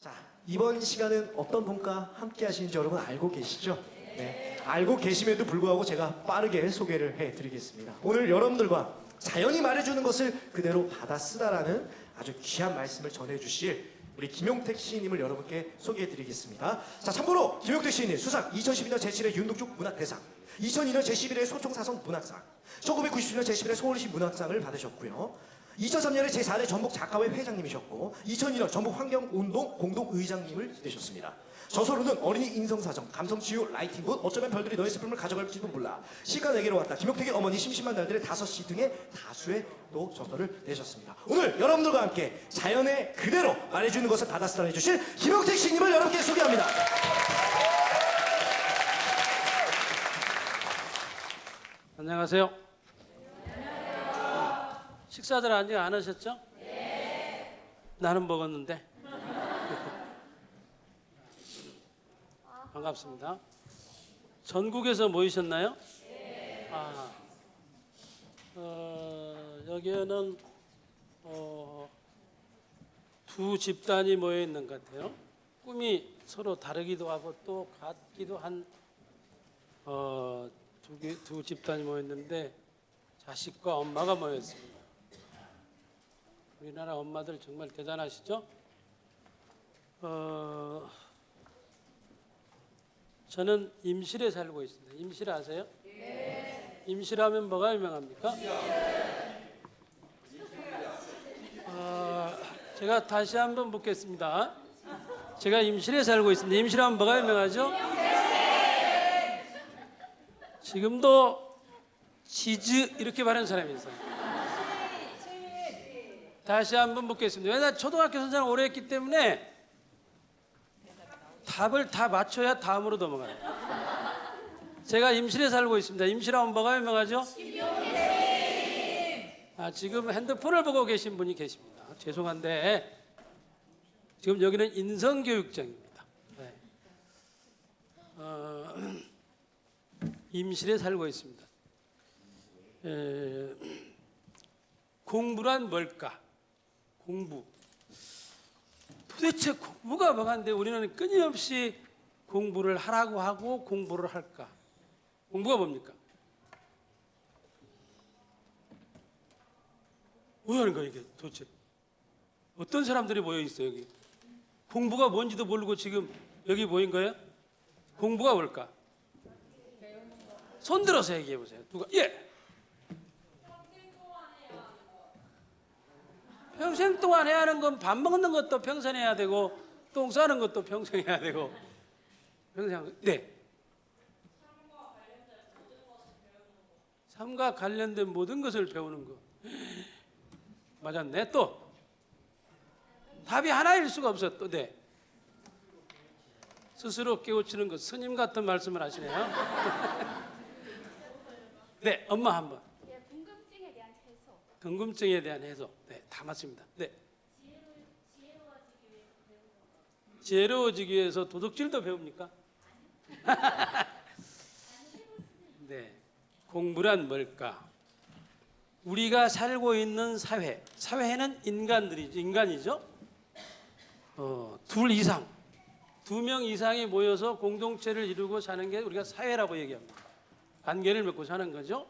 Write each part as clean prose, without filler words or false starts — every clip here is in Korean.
자, 이번 시간은 어떤 분과 함께 하시는지 여러분 알고 계시죠? 네. 알고 계심에도 불구하고 제가 빠르게 소개를 해드리겠습니다. 오늘 여러분들과 자연이 말해주는 것을 그대로 받아 쓰다라는 아주 귀한 말씀을 전해주실 우리 김용택 시인님을 여러분께 소개해드리겠습니다. 자, 참고로 김용택 시인님 수상 2012년 제7회 윤동주 문학대상, 2002년 제11회 소총사성 문학상, 1990년 제11회 서울시 문학상을 받으셨고요. 2003년에 제4대 전북 작가회 회장님이셨고 2002년 전북 환경운동 공동의장님을 지내셨습니다. 저서로는 어린이 인성사정, 감성치유, 라이팅굿, 어쩌면 별들이 너의 슬픔을 가져갈지도 몰라, 시가 내게로 왔다, 김용택의 어머니, 심심한 날들의 5시 등의 다수의 또 저서를 내셨습니다. 오늘 여러분들과 함께 자연의 그대로 말해주는 것을 받아 쓰다 해주실 김용택 시인님을 여러분께 소개합니다. 안녕하세요. 식사들 아직 안 하셨죠? 네. 나는 먹었는데. 반갑습니다. 전국에서 모이셨나요? 네. 여기에는 두 집단이 모여 있는 것 같아요. 꿈이 서로 다르기도 하고 또 같기도 한 두 집단이 모여 있는데 자식과 엄마가 모여 있습니다. 우리나라 엄마들 정말 대단하시죠? 저는 임실에 살고 있습니다. 임실 아세요? 네. 임실하면 뭐가 유명합니까? 제가 다시 한번 묻겠습니다. 제가 임실에 살고 있습니다. 임실하면 뭐가 유명하죠? 지금도 치즈 이렇게 말하는 사람이 있어요. 다시 한번 묻겠습니다. 왜냐하면 초등학교 선생을 오래 했기 때문에 답을 다 맞춰야 다음으로 넘어가요. 제가 임실에 살고 있습니다. 임실하면 뭐가 유명하죠? 지금 핸드폰을 보고 계신 분이 계십니다. 죄송한데 지금 여기는 인성교육장입니다. 네. 임실에 살고 있습니다. 공부란 뭘까? 공부. 도대체 공부가 뭐가인데 우리는 끊임없이 공부를 하라고 하고 공부를 할까? 공부가 뭡니까? 뭐 하는 거야 이게 도대체? 어떤 사람들이 모여 있어요 여기? 공부가 뭔지도 모르고 지금 여기 모인 거예요? 공부가 뭘까? 손 들어서 얘기해 보세요. 누가? 예. 평생 동안 해야 하는 건 밥 먹는 것도 평생 해야 되고 똥 싸는 것도 평생 해야 되고 평생. 네. 삶과 관련된 모든 것을 배우는 거. 맞았네. 또 답이 하나일 수가 없어. 또 네. 스스로 깨우치는 것. 스님 같은 말씀을 하시네요. 네, 엄마 한번. 네, 궁금증에 대한 해소. 궁금증에 대한 해소. 네, 다 맞습니다. 네. 지혜로워지기 위해서 도둑질도 배웁니까? 네. 공부란 뭘까? 우리가 살고 있는 사회. 사회는 인간이죠. 둘 이상, 2명 이상이 모여서 공동체를 이루고 사는 게 우리가 사회라고 얘기합니다. 관계를 맺고 사는 거죠.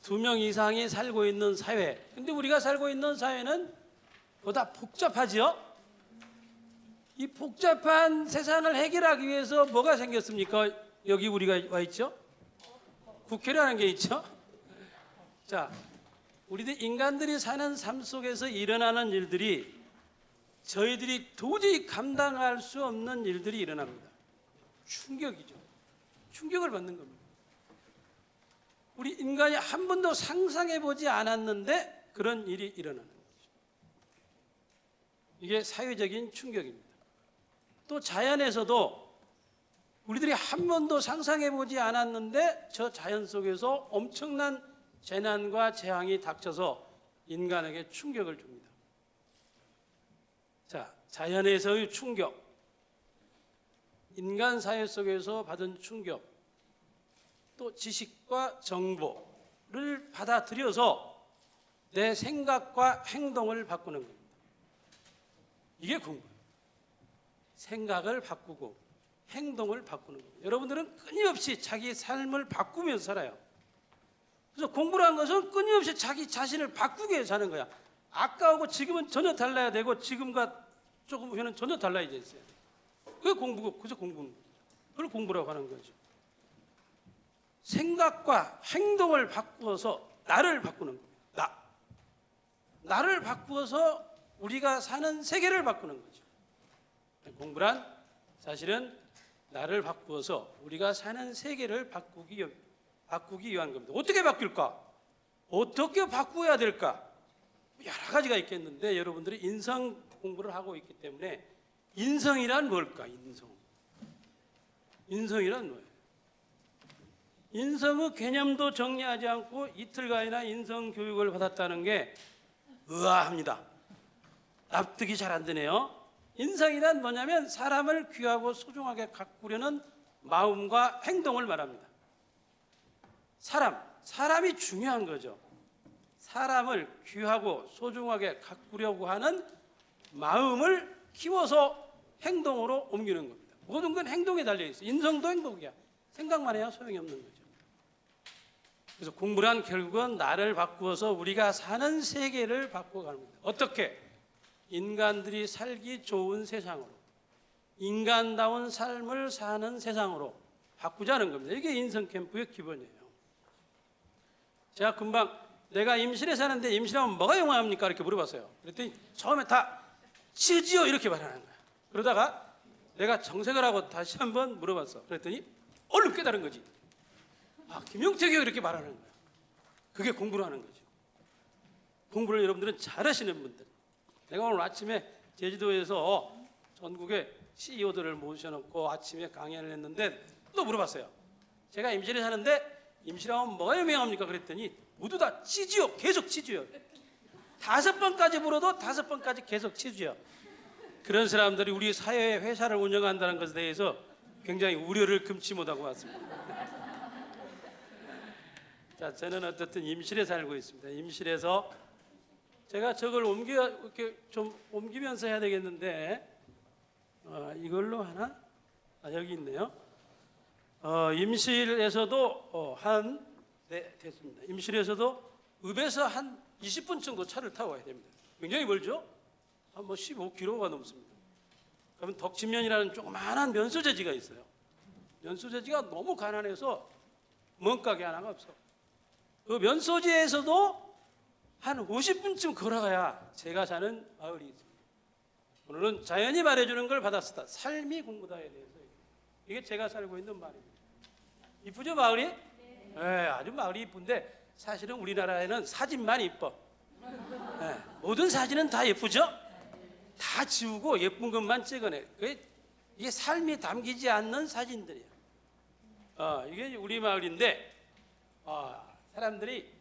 2명 이상이 살고 있는 사회. 근데 우리가 살고 있는 사회는 보다 복잡하지요. 이 복잡한 세상을 해결하기 위해서 뭐가 생겼습니까? 여기 우리가 와 있죠. 국회라는 게 있죠. 자, 우리들 인간들이 사는 삶 속에서 일어나는 일들이 저희들이 도저히 감당할 수 없는 일들이 일어납니다. 충격이죠. 충격을 받는 겁니다. 우리 인간이 한 번도 상상해보지 않았는데 그런 일이 일어나는 거죠. 이게 사회적인 충격입니다. 또 자연에서도 우리들이 한 번도 상상해보지 않았는데 저 자연 속에서 엄청난 재난과 재앙이 닥쳐서 인간에게 충격을 줍니다. 자, 자연에서의 충격, 인간 사회 속에서 받은 충격, 또 지식과 정보를 받아들여서 내 생각과 행동을 바꾸는 겁니다. 이게 공부예요. 생각을 바꾸고 행동을 바꾸는 거예요. 여러분들은 끊임없이 자기 삶을 바꾸면서 살아요. 그래서 공부라는 것은 끊임없이 자기 자신을 바꾸게 위해서 사는 거야. 아까하고 지금은 전혀 달라야 되고 지금과 조금 후에는 전혀 달라야져 있어요. 그게 공부고, 그래서 공부는 거죠. 그걸 공부라고 하는 거죠. 생각과 행동을 바꾸어서 나를 바꾸는 겁니다. 나를 바꾸어서 우리가 사는 세계를 바꾸는 거죠. 공부란 사실은 나를 바꾸어서 우리가 사는 세계를 바꾸기 위한 겁니다. 어떻게 바뀔까? 어떻게 바꾸어야 될까? 여러 가지가 있겠는데 여러분들이 인성 공부를 하고 있기 때문에 인성이란 뭘까? 인성이란 뭐예요? 인성의 개념도 정리하지 않고 이틀간이나 인성 교육을 받았다는 게 의아합니다. 납득이 잘 안 되네요. 인성이란 뭐냐면 사람을 귀하고 소중하게 가꾸려는 마음과 행동을 말합니다. 사람이 중요한 거죠. 사람을 귀하고 소중하게 가꾸려고 하는 마음을 키워서 행동으로 옮기는 겁니다. 모든 건 행동에 달려 있어요. 인성도 행동이야. 생각만 해야 소용이 없는 거죠. 그래서 공부란 결국은 나를 바꾸어서 우리가 사는 세계를 바꿔가는 겁니다. 어떻게? 인간들이 살기 좋은 세상으로, 인간다운 삶을 사는 세상으로 바꾸자는 겁니다. 이게 인성 캠프의 기본이에요. 제가 금방 내가 임실에 사는데 임실하면 뭐가 영화합니까? 이렇게 물어봤어요. 그랬더니 처음에 다 치지요 이렇게 말하는 거야. 그러다가 내가 정색을 하고 다시 한번 물어봤어. 그랬더니 얼른 깨달은 거지. 김용택이요 이렇게 말하는 거야. 그게 공부를 하는 거죠. 공부를 여러분들은 잘하시는 분들. 내가 오늘 아침에 제주도에서 전국의 CEO들을 모셔놓고 아침에 강연을 했는데 또 물어봤어요. 제가 임실에 사는데 임실하면 뭐가 유명합니까? 그랬더니 모두 다 치지요. 계속 치지요. 5번까지 물어도 5번까지 계속 치지요. 그런 사람들이 우리 사회의 회사를 운영한다는 것에 대해서 굉장히 우려를 금치 못하고 왔습니다. 자, 저는 어쨌든 임실에 살고 있습니다. 임실에서 제가 저걸 이렇게 좀 옮기면서 해야 되겠는데 이걸로 하나? 여기 있네요. 임실에서도 네, 됐습니다. 임실에서도 읍에서 한 20분 정도 차를 타고 가야 됩니다. 굉장히 멀죠? 한 15km가 넘습니다. 그러면 덕진면이라는 조그마한 면소재지가 있어요. 면소재지가 너무 가난해서 먼 가게 하나가 없어. 그 면소재에서도 한 50분쯤 걸어가야 제가 사는 마을이 있습니다. 오늘은 자연이 말해주는 걸 받았다. 삶이 공부다에 대해서 이게 제가 살고 있는 마을입니다. 이쁘죠 마을이? 네, 아주 마을이 이쁜데 사실은 우리나라에는 사진만 이뻐. 네, 모든 사진은 다 예쁘죠? 다 지우고 예쁜 것만 찍어내. 이게 삶이 담기지 않는 사진들이에요. 이게 우리 마을인데 사람들이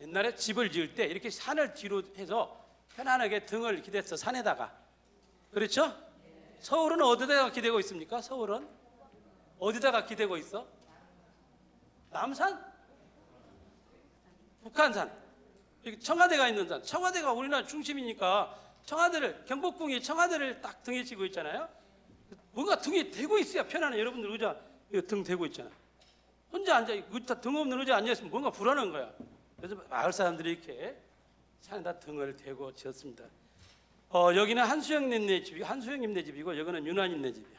옛날에 집을 지을 때 이렇게 산을 뒤로 해서 편안하게 등을 기댔어. 산에다가. 그렇죠? 서울은 어디다가 기대고 있습니까? 서울은 어디다가 기대고 있어? 남산? 북한산. 여기 청와대가 있는 산. 청와대가 우리나라 중심이니까 경복궁이 청와대를 딱 등에 지고 있잖아요. 뭔가 등에 대고 있어야 편안해. 여러분들 의자 등 대고 있잖아. 혼자 앉아 의자 등 없는 의자 앉아 있으면 뭔가 불안한 거야. 그래서 마을 사람들이 이렇게 산에다 등을 대고 지었습니다. 여기는 한수영님네 집이고 한수영님네 집이고 여기는 윤환님네 집이야.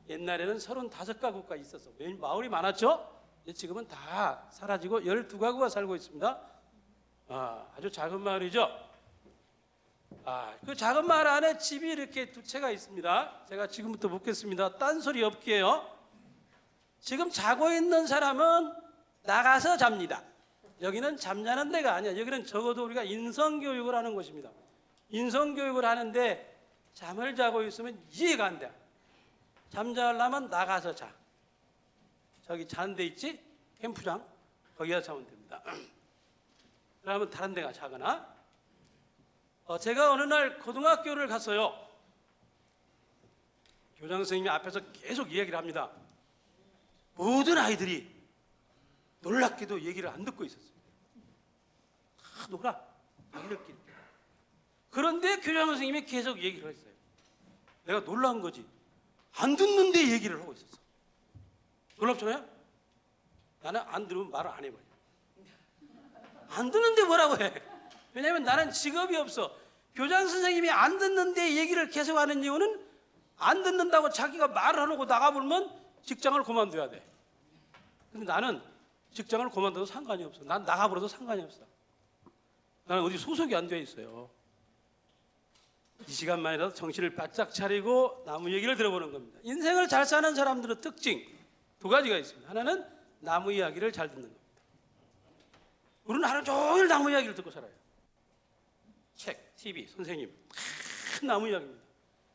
옛날에는 35가구가 있었어. 마을이 많았죠? 지금은 다 사라지고 12가구가 살고 있습니다. 아주 작은 마을이죠. 그 작은 마을 안에 집이 이렇게 2채가 있습니다. 제가 지금부터 묻겠습니다. 딴소리 없게요. 지금 자고 있는 사람은 나가서 잡니다. 여기는 잠자는 데가 아니야. 여기는 적어도 우리가 인성교육을 하는 곳입니다. 인성교육을 하는데 잠을 자고 있으면 이해가 안 돼. 잠자려면 나가서 자. 저기 자는 데 있지? 캠프장. 거기서 자면 됩니다. 그러면 다른 데가 자거나. 제가 어느 날 고등학교를 갔어요. 교장 선생님이 앞에서 계속 이야기를 합니다. 모든 아이들이 놀랍게도 얘기를 안 듣고 있었어요. 다 놀아. 아이들끼리. 그런데 교장 선생님이 계속 얘기를 했어요. 내가 놀라운 거지. 안 듣는데 얘기를 하고 있었어. 놀랍잖아요? 나는 안 들으면 말을 안 해버려. 안 듣는데 뭐라고 해? 왜냐하면 나는 직업이 없어. 교장 선생님이 안 듣는데 얘기를 계속하는 이유는 안 듣는다고 자기가 말을 안 하고 나가버리면 직장을 그만둬야 돼. 근데 나는 직장을 그만둬도 상관이 없어. 난 나가버려도 상관이 없어. 나는 어디 소속이 안 돼 있어요. 이 시간만이라도 정신을 바짝 차리고 나무 얘기를 들어보는 겁니다. 인생을 잘 사는 사람들의 특징 두 가지가 있습니다. 하나는 나무 이야기를 잘 듣는 겁니다. 우리는 하루 종일 나무 이야기를 듣고 살아요. 책, TV, 선생님 다 나무 이야기입니다.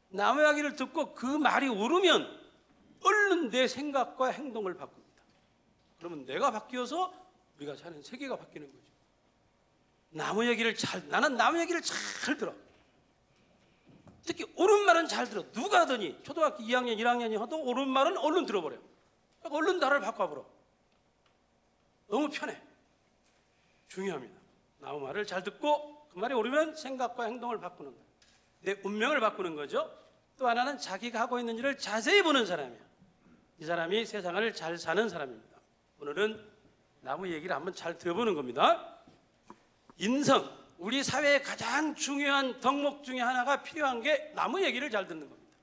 나무 이야기를 듣고 그 말이 오르면 얼른 내 생각과 행동을 바꿉니다. 그러면 내가 바뀌어서 우리가 사는 세계가 바뀌는 거죠. 나는 나무 얘기를 잘 들어. 특히 옳은 말은 잘 들어. 누가 하더니 초등학교 2학년, 1학년이 하도 옳은 말은 얼른 들어버려. 얼른 나를 바꿔버려. 너무 편해. 중요합니다. 나무 말을 잘 듣고 그 말이 옳으면 생각과 행동을 바꾸는 거예요. 내 운명을 바꾸는 거죠. 또 하나는 자기가 하고 있는 일을 자세히 보는 사람이야. 이 사람이 세상을 잘 사는 사람입니다. 오늘은 나무 얘기를 한번 잘 들어보는 겁니다. 인성, 우리 사회의 가장 중요한 덕목 중에 하나가 필요한 게 나무 얘기를 잘 듣는 겁니다.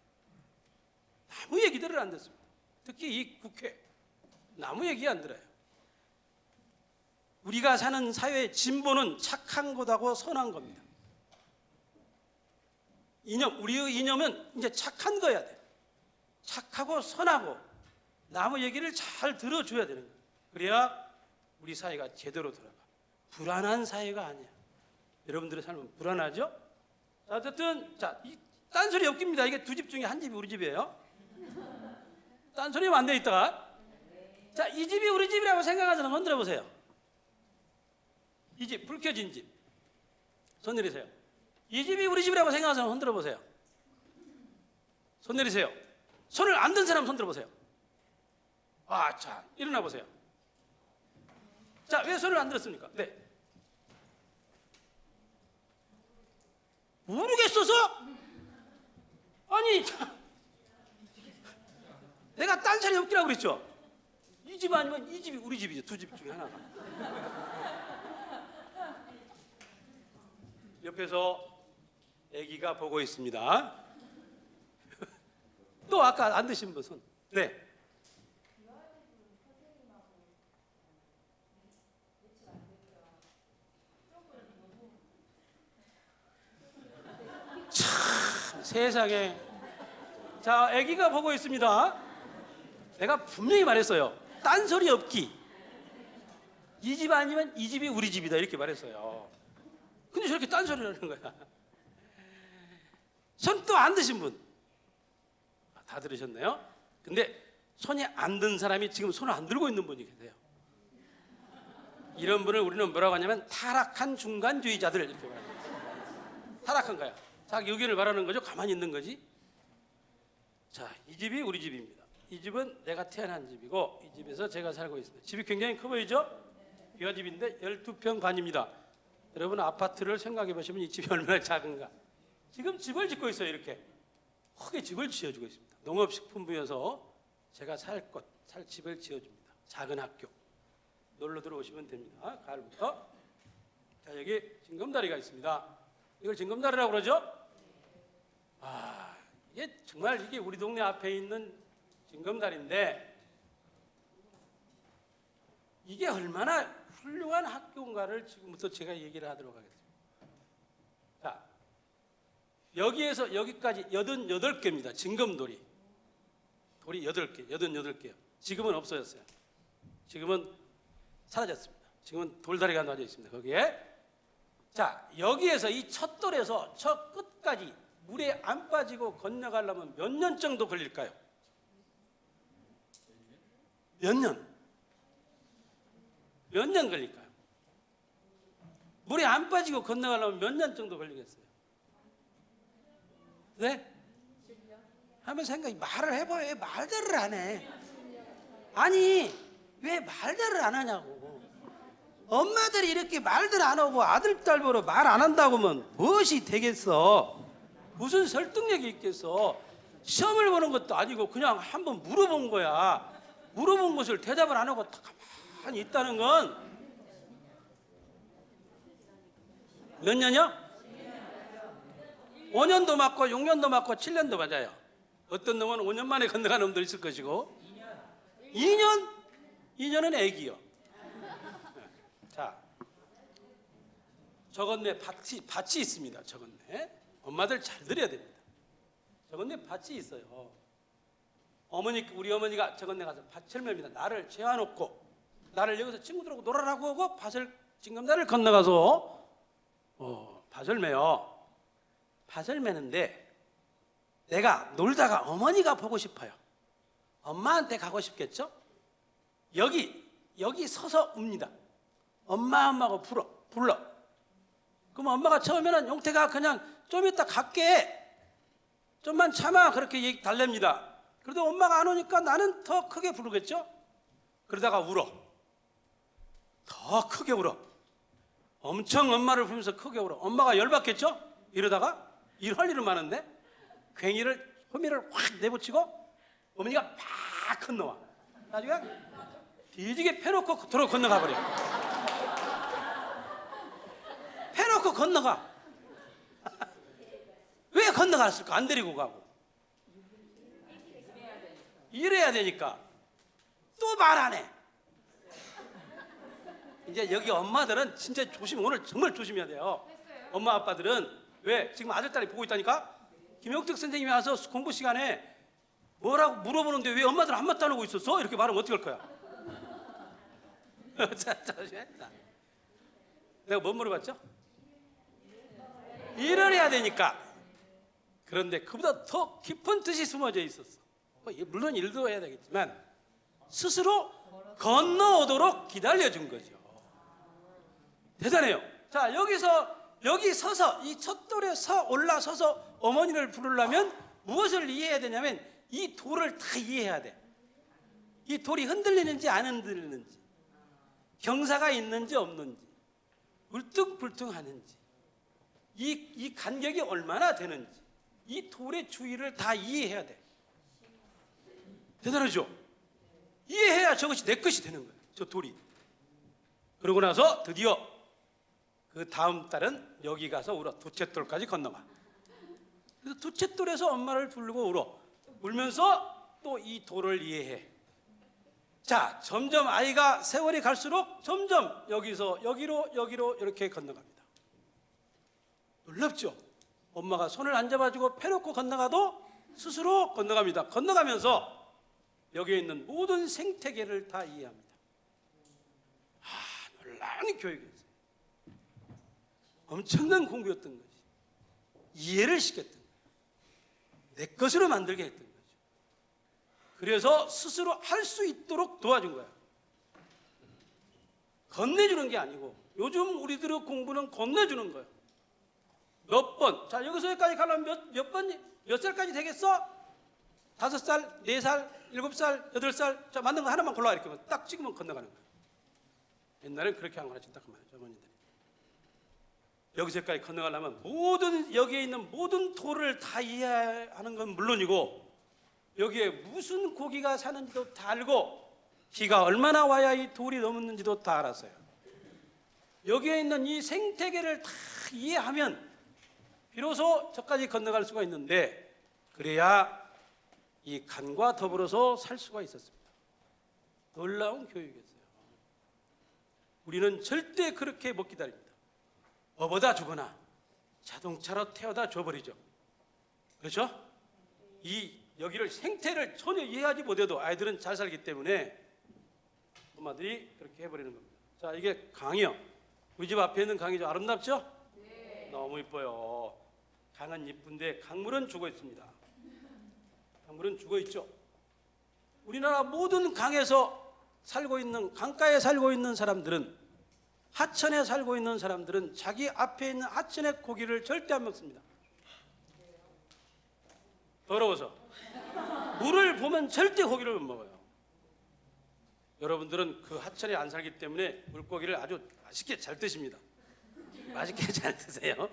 나무 얘기들을 안 듣습니다. 특히 이 국회, 나무 얘기 안 들어요. 우리가 사는 사회의 진보는 착한 것하고 선한 겁니다. 우리의 이념은 이제 착한 거야 돼. 착하고 선하고 나무 얘기를 잘 들어줘야 되는 거예요. 그래야 우리 사회가 제대로 돌아가. 불안한 사회가 아니야. 여러분들의 삶은 불안하죠? 자, 어쨌든 이 딴소리 없깁니다. 이게 두 집 중에 한 집이 우리 집이에요. 딴소리면 안 돼 있다가. 자, 이 집이 우리 집이라고 생각하는 사람 흔들어 보세요. 이 집, 불 켜진 집. 손 내리세요. 이 집이 우리 집이라고 생각하는 사람 흔들어 보세요. 손 내리세요. 손을 안 든 사람 손 들어 보세요. 아, 자, 일어나 보세요. 자, 왜 손을 안 들었습니까? 네. 모르겠어서? 아니, 내가 딴소리 없기라고 그랬죠? 이 집 아니면 이 집이 우리 집이죠. 두 집 중에 하나가. 옆에서 아기가 보고 있습니다. 또 아까 안 드신 분 손. 네. 참 세상에. 자, 아기가 보고 있습니다. 내가 분명히 말했어요. 딴소리 없기. 이 집 아니면 이 집이 우리 집이다 이렇게 말했어요. 근데 저렇게 딴소리를 하는 거야. 손 또 안 드신 분. 다 들으셨나요? 근데 손이 안 든 사람이 지금 손을 안 들고 있는 분이 계세요. 이런 분을 우리는 뭐라고 하냐면 타락한 중간주의자들 이렇게 말합니다. 타락한 거야. 자기 의견을 말하는 거죠. 가만히 있는 거지. 자, 이 집이 우리 집입니다. 이 집은 내가 태어난 집이고 이 집에서 제가 살고 있습니다. 집이 굉장히 커 보이죠? 비화집인데 12평 반입니다. 여러분 아파트를 생각해 보시면 이 집이 얼마나 작은가. 지금 집을 짓고 있어요. 이렇게 크게 집을 지어주고 있습니다. 농업식품부여서 제가 살 집을 지어줍니다. 작은 학교 놀러 들어오시면 됩니다. 가을부터. 자, 여기 징검다리가 있습니다. 이걸 징검다리라고 그러죠? 아, 이게 정말 이게 우리 동네 앞에 있는 징검다리인데 이게 얼마나 훌륭한 학교인가를 지금부터 제가 얘기를 하도록 하겠습니다. 자, 여기에서 여기까지 88개입니다. 징검돌이. 돌이 8개, 88개요. 지금은 없어졌어요. 지금은 사라졌습니다. 지금은 돌다리가 놔져 있습니다. 거기에. 자, 여기에서 이 첫 돌에서 저 끝까지 물에 안 빠지고 건너가려면 몇 년 정도 걸릴까요? 몇 년? 몇 년 걸릴까요? 물에 안 빠지고 건너가려면 몇 년 정도 걸리겠어요? 네? 한번 말을 해봐요. 왜 말대를 안 해? 아니, 왜 말대를 안 하냐고. 엄마들이 이렇게 말들 안 하고 아들 딸 보러 말 안 한다고 하면 무엇이 되겠어? 무슨 설득력이 있겠어? 시험을 보는 것도 아니고 그냥 한번 물어본 거야. 물어본 것을 대답을 안 하고 가만히 있다는 건 몇 년이요? 5년도 맞고 6년도 맞고 7년도 맞아요. 어떤 놈은 5년 만에 건너간 놈도 있을 것이고 2년? 2년은 애기요. 자, 저건네 밭이 있습니다. 저건네 엄마들 잘 들어야 됩니다. 저건네 밭이 있어요. 우리 어머니가 저건네 가서 밭을 맵니다. 나를 재워놓고 나를 여기서 친구들하고 놀아라고 하고 밭을 징검다리를 건너가서 밭을 매요. 밭을 매는데 내가 놀다가 어머니가 보고 싶어요. 엄마한테 가고 싶겠죠? 여기 서서 웁니다. 엄마하고 불러. 그럼 엄마가 처음에는 용태가 그냥 좀 이따 갈게. 좀만 참아. 그렇게 달랩니다. 그래도 엄마가 안 오니까 나는 더 크게 부르겠죠? 그러다가 울어. 더 크게 울어. 엄청 엄마를 부르면서 크게 울어. 엄마가 열받겠죠? 이러다가 일할 일은 많은데 호미를 확 내붙이고 어머니가 팍 건너와. 나중에 뒤지게 패놓고 도로 건너가 버려. 패놓고 건너가. 왜 건너갔을까? 안 데리고 가고. 이래야 되니까 또 말 안 해. 이제 여기 엄마들은 진짜 오늘 정말 조심해야 돼요. 엄마 아빠들은 왜 지금 아들 딸이 보고 있다니까? 김영특 선생님이 와서 공부 시간에 뭐라고 물어보는데 왜 엄마들 한마디도 안 하고 있었어? 이렇게 말하면 어떻게 할 거야? 내가 뭐 물어봤죠? 일을 해야 되니까. 그런데 그보다 더 깊은 뜻이 숨어져 있었어. 물론 일도 해야 되겠지만 스스로 건너오도록 기다려준 거죠. 대단해요. 자, 여기 서서 이 첫 돌에 올라서서 어머니를 부르려면 무엇을 이해해야 되냐면 이 돌을 다 이해해야 돼. 이 돌이 흔들리는지 안 흔들리는지, 경사가 있는지 없는지, 울퉁불퉁하는지, 이 간격이 얼마나 되는지, 이 돌의 주위를 다 이해해야 돼. 대단하죠? 이해해야 저것이 내 것이 되는 거예요. 저 돌이. 그러고 나서 드디어 그 다음 달은 여기 가서 울어. 두채돌까지 건너가. 그래서 두채돌에서 엄마를 부르고 울면서 또 이 돌을 이해해. 자, 점점 아이가 세월이 갈수록 점점 여기서 여기로 이렇게 건너갑니다. 놀랍죠? 엄마가 손을 안 잡아주고 패놓고 건너가도 스스로 건너갑니다. 건너가면서 여기에 있는 모든 생태계를 다 이해합니다. 놀라운 교육이었어요. 엄청난 공부였던 것이. 이해를 시켰던 거예요. 내 것으로 만들게 했던 거죠. 그래서 스스로 할 수 있도록 도와준 거예요. 건네주는 게 아니고 요즘 우리들의 공부는 건네주는 거예요. 몇 번, 자 여기서 여기까지 가려면 몇 살까지 되겠어? 5살, 4살, 7살, 8살, 자 맞는 거 하나만 골라 이렇게 하면 딱 찍으면 건너가는 거예요. 옛날엔 그렇게 한 거라 진짜 그 말이죠, 어머니들. 여기서 여기까지 건너가려면 여기에 있는 모든 돌을 다 이해하는 건 물론이고 여기에 무슨 고기가 사는지도 다 알고 비가 얼마나 와야 이 돌이 넘는지도 다 알았어요. 여기에 있는 이 생태계를 다 이해하면 비로소 저까지 건너갈 수가 있는데 그래야 이 간과 더불어서 살 수가 있었습니다. 놀라운 교육이었어요. 우리는 절대 그렇게 못 기다립니다. 업어다 주거나 자동차로 태워다 줘버리죠. 그렇죠? 여기를 생태를 전혀 이해하지 못해도 아이들은 잘 살기 때문에 엄마들이 그렇게 해버리는 겁니다. 자, 이게 강이요. 우리 집 앞에 있는 강이죠. 아름답죠? 네. 너무 이뻐요. 강은 이쁜데 강물은 죽어 있습니다. 강물은 죽어 있죠. 우리나라 모든 강에서 살고 있는 강가에 살고 있는 사람들은 하천에 살고 있는 사람들은 자기 앞에 있는 하천의 고기를 절대 안 먹습니다. 더러워서 물을 보면 절대 고기를 못 먹어요. 여러분들은 그 하천에 안 살기 때문에 물고기를 아주 맛있게 잘 드십니다. 맛있게 잘 드세요.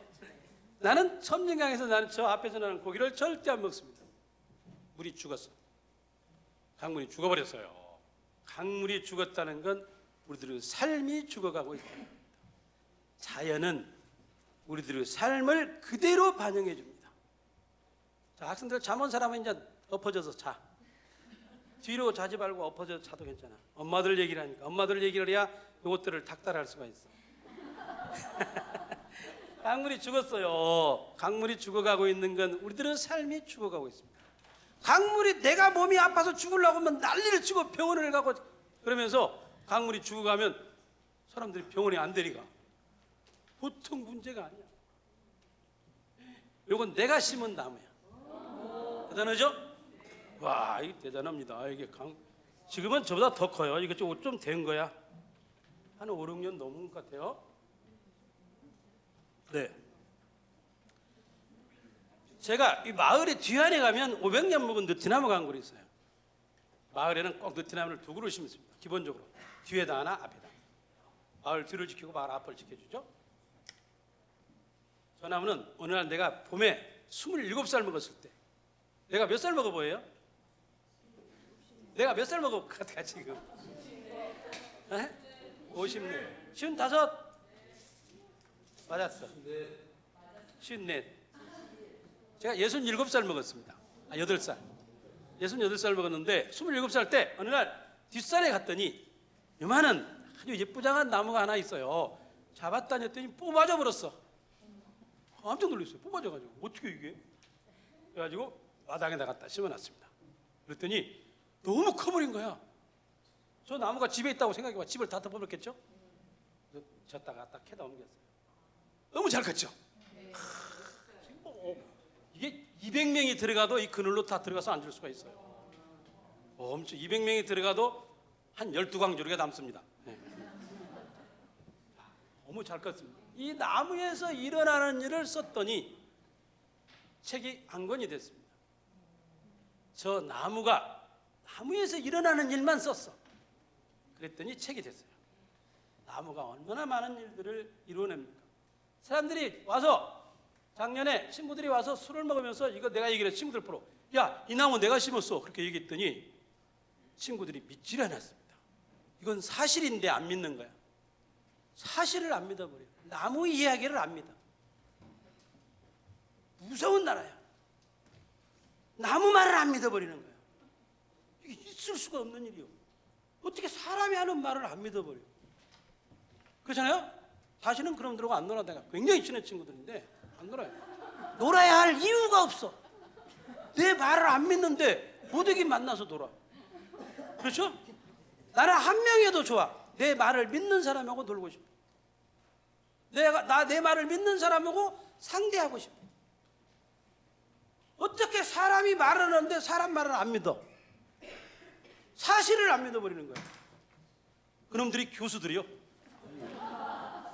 나는 첨진강에서 나는 저 앞에서 나는 고기를 절대 안 먹습니다. 물이 죽었어. 강물이 죽어버렸어요. 강물이 죽었다는 건 우리들의 삶이 죽어가고 있다. 자연은 우리들의 삶을 그대로 반영해 줍니다. 자, 학생들 잠 온 사람은 이제 엎어져서 자. 뒤로 자지 말고 엎어져서 자도 괜찮아. 엄마들 얘기를 하니까. 엄마들 얘기를 해야 이것들을 닥달할 수가 있어. 강물이 죽었어요. 강물이 죽어가고 있는 건 우리들의 삶이 죽어가고 있습니다. 강물이 내가 몸이 아파서 죽으려고 하면 난리를 치고 병원을 가고 그러면서 강물이 죽어가면 사람들이 병원에 안 데려가. 보통 문제가 아니야. 이건 내가 심은 나무야. 대단하죠? 와, 이게 대단합니다. 이게 지금은 저보다 더 커요. 이거 좀 된 거야. 한 5, 6년 넘은 것 같아요. 네. 제가 이 마을의 뒤안에 가면 500년 묵은 느티나무 강굴이 있어요. 마을에는 꼭 느티나무를 두 그루 심습니다. 기본적으로 뒤에다 하나, 앞에다. 마을 뒤를 지키고 마을 앞을 지켜주죠. 저 나무는 어느 날 내가 봄에 27살 먹었을 때, 내가 몇 살 먹어 보여요? 내가 몇 살 먹어 것 같아 지금? 50년, 55. 맞았어. 54. 제가 67살 먹었습니다. 8살. 68살 먹었는데 27살 때 어느 날 뒷산에 갔더니 요만한 아주 예쁘장한 나무가 하나 있어요. 잡았다니 했더니 뽑아져 버렸어. 깜짝 놀랐어요. 뽑아져가지고 어떻게 이게? 그래가지고 마당에다 갖다 심어놨습니다. 그랬더니 너무 커버린 거야. 저 나무가 집에 있다고 생각해봐. 집을 다 덮어버렸겠죠? 졌다가 갖다 캐다 옮겼어요. 너무 잘 컸죠? 이게 200명이 들어가도 이 그늘로 다 들어가서 앉을 수가 있어요. 엄청 200명이 들어가도 한 12광주리가 남습니다. 네. 너무 잘 컸습니다. 이 나무에서 일어나는 일을 썼더니 책이 한 권이 됐습니다. 저 나무가 나무에서 일어나는 일만 썼어. 그랬더니 책이 됐어요. 나무가 얼마나 많은 일들을 이루어냅니까? 사람들이 와서 작년에 친구들이 와서 술을 먹으면서 이거 내가 얘기를 했어. 친구들 보러. 야, 이 나무 내가 심었어. 그렇게 얘기했더니 친구들이 믿질 않았습니다. 이건 사실인데 안 믿는 거야. 사실을 안 믿어버려. 나무 이야기를 안 믿어. 무서운 나라야. 나무 말을 안 믿어버리는 거야. 이게 있을 수가 없는 일이요. 어떻게 사람이 하는 말을 안 믿어버려. 그렇잖아요? 다시는 그럼 들어가 안 놀아. 내가 굉장히 친한 친구들인데 안 놀아요. 놀아야 할 이유가 없어. 내 말을 안 믿는데 고데기 만나서 놀아. 그렇죠? 나는 한 명이어도 좋아. 내 말을 믿는 사람하고 놀고 싶어. 내 말을 믿는 사람하고 상대하고 싶어. 어떻게 사람이 말을 하는데 사람 말을 안 믿어? 사실을 안 믿어버리는 거야. 그놈들이 교수들이요.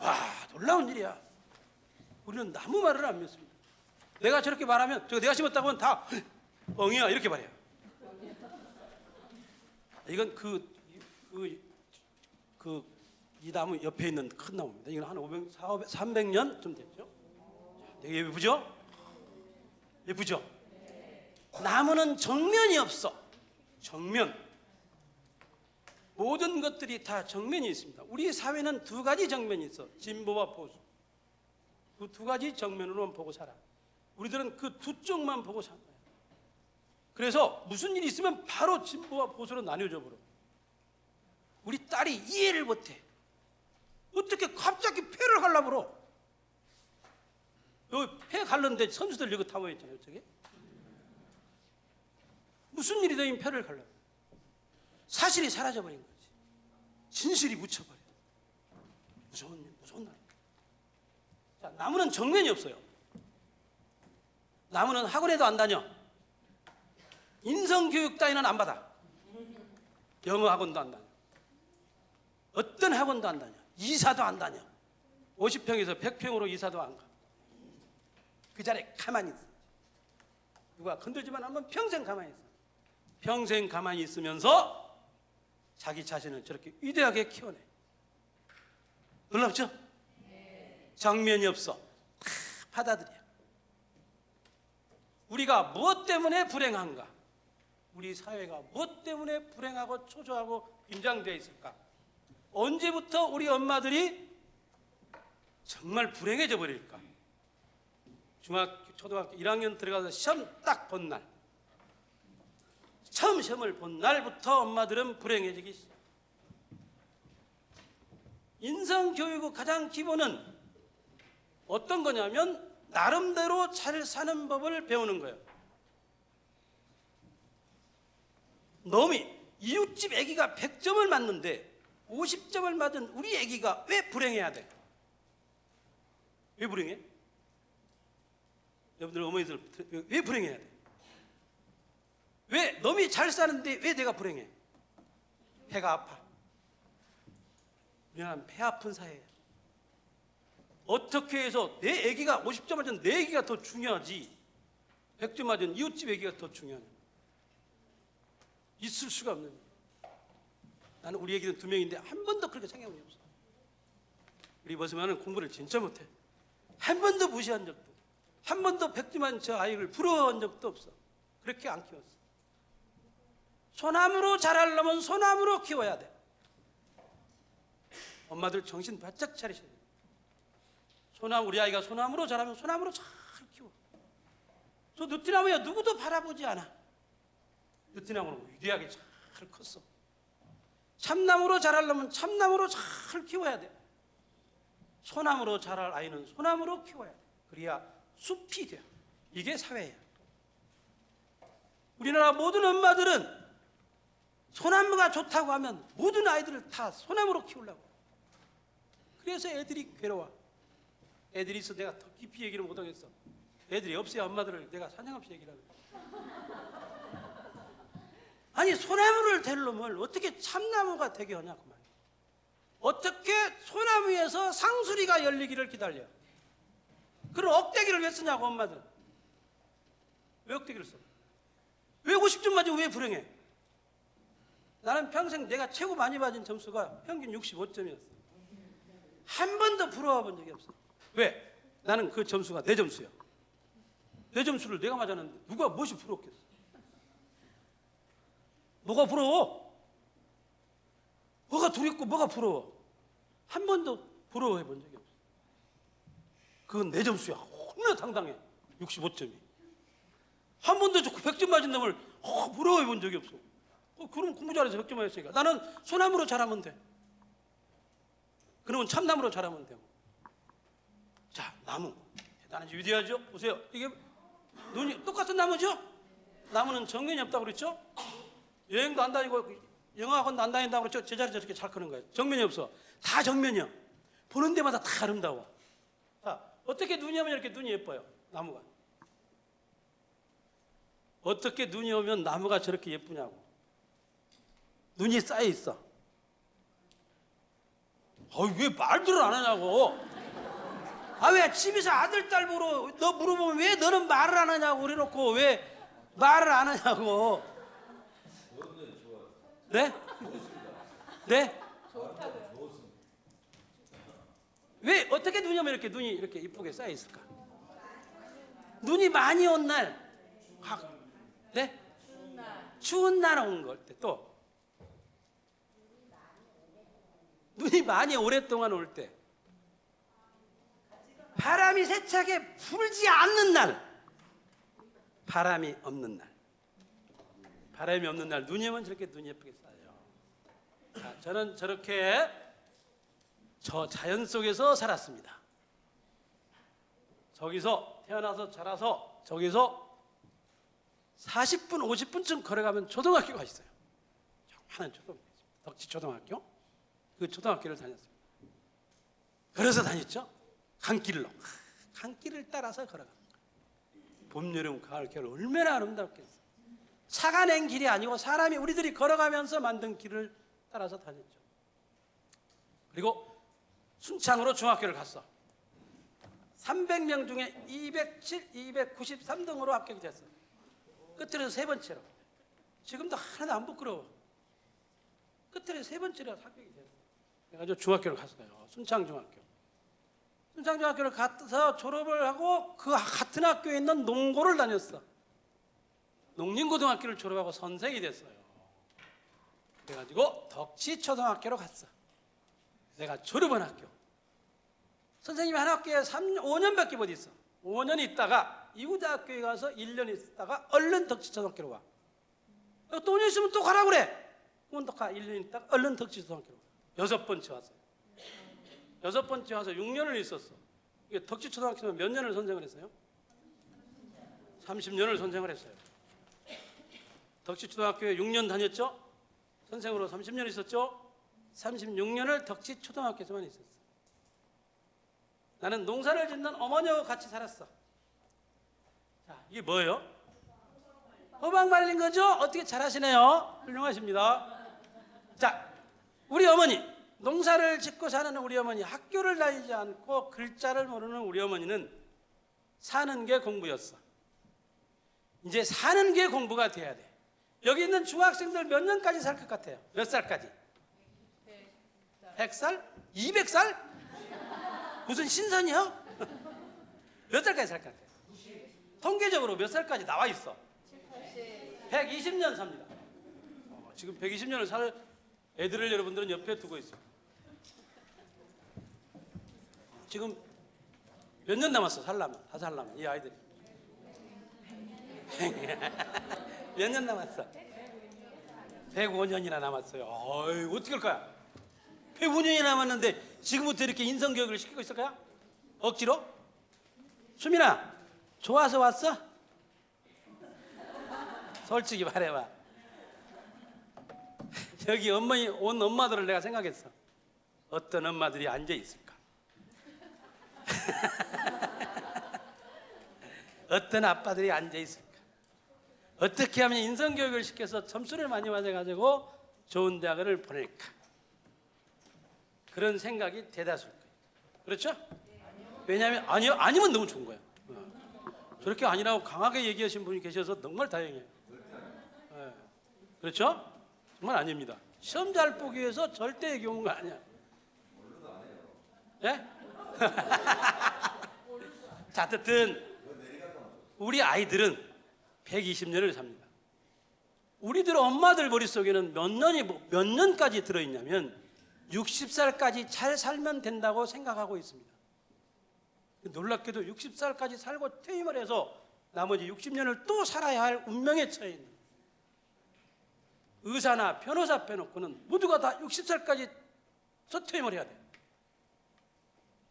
와, 놀라운 일이야. 우리는 나무 말을 안 믿습니다. 내가 저렇게 말하면 내가 심었다고 하면 다 엉이야 이렇게 말해요. 이건 이 나무 옆에 있는 큰 나무입니다. 이건 한 300년 좀 됐죠. 되게 예쁘죠? 예쁘죠? 나무는 정면이 없어. 정면. 모든 것들이 다 정면이 있습니다. 우리 사회는 두 가지 정면이 있어. 진보와 보수. 그 두 가지 정면으로만 보고 살아. 우리들은 그 두 쪽만 보고 사는 거야. 그래서 무슨 일이 있으면 바로 진보와 보수로 나뉘어져 버려. 우리 딸이 이해를 못해. 어떻게 갑자기 폐를 갈라 그러? 여기 폐 갈는데 선수들 여기 다 모여있잖아요. 저기. 무슨 일이 되면 폐를 갈라. 사실이 사라져버린 거지. 진실이 묻혀버려. 무서운 날. 자, 나무는 정면이 없어요. 나무는 학원에도 안 다녀. 인성교육 따위는 안 받아. 영어 학원도 안 다녀. 어떤 학원도 안 다녀. 이사도 안 다녀. 50평에서 100평으로 이사도 안 가. 그 자리에 가만히 있어. 누가 건들지만 하면 평생 가만히 있어. 평생 가만히 있으면서 자기 자신을 저렇게 위대하게 키워내. 놀랍죠? 정면이 없어. 다 받아들여. 우리가 무엇 때문에 불행한가? 우리 사회가 무엇 때문에 불행하고 초조하고 긴장되어 있을까? 언제부터 우리 엄마들이 정말 불행해져 버릴까? 중학교, 초등학교 1학년 들어가서 시험 딱 본 날, 처음 시험을 본 날부터 엄마들은 불행해지기 시작. 인성교육의 가장 기본은 어떤 거냐면 나름대로 잘 사는 법을 배우는 거예요. 놈이 이웃집 애기가 100점을 맞는데 50점을 맞은 우리 애기가 왜 불행해야 돼? 왜 불행해? 여러분들 어머니들 왜 불행해야 돼? 왜 놈이 잘 사는데 왜 내가 불행해? 배가 아파. 우리나라는 배 아픈 사회예요. 어떻게 해서 내 애기가 50점 맞은 내 애기가 더 중요하지 100점 맞은 이웃집 애기가 더 중요하냐? 있을 수가 없는 거예요. 나는 우리 애기는 2명인데 한 번도 그렇게 생각한 적이 없어. 우리 버스만은 공부를 진짜 못해. 한 번도 무시한 적도, 한 번도 100점 맞은 저 아이를 부러워한 적도 없어. 그렇게 안 키웠어. 소나무로 자라려면 소나무로 키워야 돼. 엄마들 정신 바짝 차리셔야 돼. 소나무, 우리 아이가 소나무로 자라면 소나무로 잘 키워. 저 느티나무야 누구도 바라보지 않아. 느티나무는 위대하게 잘 컸어. 참나무로 자라려면 참나무로 잘 키워야 돼. 소나무로 자랄 아이는 소나무로 키워야 돼. 그래야 숲이 돼. 이게 사회야. 우리나라 모든 엄마들은 소나무가 좋다고 하면 모든 아이들을 다 소나무로 키우려고. 그래서 애들이 괴로워. 애들이 있어 내가 더 깊이 얘기를 못하겠어. 애들이 없어야 엄마들을 내가 사냥없이 얘기를 하거든. 아니 소나무를 될 놈을 어떻게 참나무가 되게 하냐고 말이야. 어떻게 소나무에서 상수리가 열리기를 기다려. 그런 억대기를 왜 쓰냐고 엄마들. 왜 억대기를 써? 왜 50점 맞으면 왜 불행해? 나는 평생 내가 최고 많이 받은 점수가 평균 65점이었어. 한 번도 부러워 본 적이 없어. 왜? 나는 그 점수가 내 점수야. 내 점수를 내가 맞았는데 누가 무엇이 부럽겠어? 뭐가 부러워? 뭐가 두렵고 뭐가 부러워? 한 번도 부러워해 본 적이 없어. 그건 내 점수야. 얼마나 당당해. 65점이. 한 번도 100점 맞은 놈을 부러워해 본 적이 없어. 그럼 공부 잘해서 100점 맞았으니까 나는 소나무로 자라면 돼. 그러면 참나무로 자라면 되고. 자, 나무 대단하지 위대하죠? 보세요. 이게 눈이 똑같은 나무죠? 나무는 정면이 없다고 그랬죠? 여행도 안 다니고 영화학원도 안 다닌다고 그랬죠? 제자리 저렇게 잘 크는 거예요. 정면이 없어. 다 정면이야. 보는 데마다 다 아름다워. 자, 어떻게 눈이 오면 이렇게 눈이 예뻐요? 나무가. 어떻게 눈이 오면 나무가 저렇게 예쁘냐고. 눈이 쌓여 있어. 왜 말들을 안 하냐고. 왜 집에서 아들 딸 보러 너 물어보면 왜 너는 말을 안 하냐고 그래놓고 왜 말을 안 하냐고. 네? 네? 왜 어떻게 눈이 오면 이렇게 눈이 이렇게 이쁘게 쌓여 있을까? 눈이 많이 온 날, 네? 추운 날 온 걸 때 또 눈이 많이 오랫동안 올 때, 바람이 세차게 불지 않는 날, 바람이 없는 날, 바람이 없는 날 눈이 오면 저렇게 눈이 예쁘게 쌓여요. 자, 저는 저렇게 저 자연 속에서 살았습니다. 저기서 태어나서 자라서 저기서 40분 50분쯤 걸어가면 초등학교가 있어요. 많은 초등학교, 덕지 초등학교. 그 초등학교를 다녔습니다. 걸어서 다녔죠. 강길로. 강길을 따라서 걸어갑니다. 봄, 여름, 가을, 겨울 얼마나 아름답겠어요. 차가 낸 길이 아니고 사람이 우리들이 걸어가면서 만든 길을 따라서 다녔죠. 그리고 순창으로 중학교를 갔어. 300명 중에 207, 293등으로 합격이 됐어요. 끝으로 3번째로. 지금도 하나도 안 부끄러워. 끝에 세 번째로 합격이 됐어요. 그래가지고 중학교를 갔어요. 순창중학교. 순창중학교를 가서 졸업을 하고 그 같은 학교에 있는 농고를 다녔어. 농림고등학교를 졸업하고 선생이 됐어요. 그래가지고 덕지초등학교로 갔어. 내가 졸업한 학교. 선생님이 한 학교에 5년밖에 못 있어. 5년 있다가 이구대학교에 가서 1년 있다가 얼른 덕지초등학교로 와. 또 5년 있으면 또 가라 그래. 그럼 또 가. 1년 있다가 얼른 덕지초등학교로 와. 6번째 왔어요. 6번째 와서 6년을 있었어. 이게 덕지초등학교는 몇 년을 선생을 했어요? 30년을 선생을 했어요. 덕지초등학교에 6년 다녔죠? 선생으로 30년 있었죠? 36년을 덕지초등학교에서만 있었어. 나는 농사를 짓는 어머니하고 같이 살았어. 자, 이게 뭐예요? 호박 말린 거죠? 어떻게 잘하시네요. 훌륭하십니다. 자, 우리 어머니, 농사를 짓고 사는 우리 어머니, 학교를 다니지 않고 글자를 모르는 우리 어머니는 사는 게 공부였어. 이제 사는 게 공부가 돼야 돼. 여기 있는 중학생들 몇 년까지 살 것 같아요? 몇 살까지? 100살? 200살? 무슨 신선이요? 몇 살까지 살 것 같아요? 통계적으로 몇 살까지 나와 있어? 120년 삽니다. 지금 120년을 살 애들을 여러분들은 옆에 두고 있어. 지금 몇 년 남았어? 살라면, 다 살라면 이 아이들이 몇 년 남았어? 105년이나 남았어요. 어이, 어떻게 할 거야? 105년이 남았는데 지금부터 이렇게 인성교육을 시키고 있을 거야? 억지로? 수민아, 좋아서 왔어? 솔직히 말해봐. 여기 어머니 온 엄마들을 내가 생각했어. 어떤 엄마들이 앉아 있을까? 어떤 아빠들이 앉아 있을까? 어떻게 하면 인성교육을 시켜서 점수를 많이 맞아가지고 좋은 대학을 보낼까? 그런 생각이 대다수일 거예요. 그렇죠? 왜냐하면 아니면 너무 좋은 거야. 저렇게 아니라고 강하게 얘기하신 분이 계셔서 정말 다행이에요. 그렇죠? 정말 아닙니다. 시험 잘 보기 위해서 절대 얘기한 거 아니야. 예? 자, 어쨌든 우리 아이들은 120년을 삽니다. 우리들 엄마들 머릿속에는 몇 년까지 들어있냐면 60살까지 잘 살면 된다고 생각하고 있습니다. 놀랍게도 60살까지 살고 퇴임을 해서 나머지 60년을 또 살아야 할 운명에 처해 있는 의사나 변호사 빼놓고는 모두가 다 60살까지 퇴임을 해야 돼.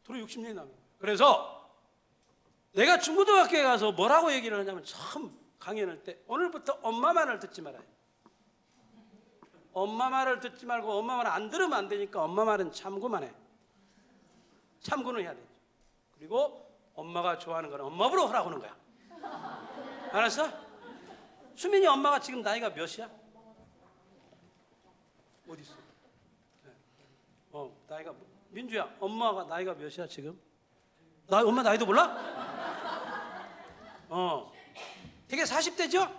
도로 60년이 남아요. 그래서 내가 중고등학교에 가서 뭐라고 얘기를 하냐면 처음 강연할 때 오늘부터 엄마 말을 듣지 말아요. 엄마 말을 듣지 말고 엄마 말 안 들으면 안 되니까 엄마 말은 참고만 해. 참고는 해야 되죠. 그리고 엄마가 좋아하는 거는 엄마 보러 하라고 하는 거야. 알았어? 수민이 엄마가 지금 나이가 몇이야? 어디 있어? 나이가 민주야, 엄마가 나이가 몇이야 지금? 엄마 나이도 몰라? 되게 40대죠?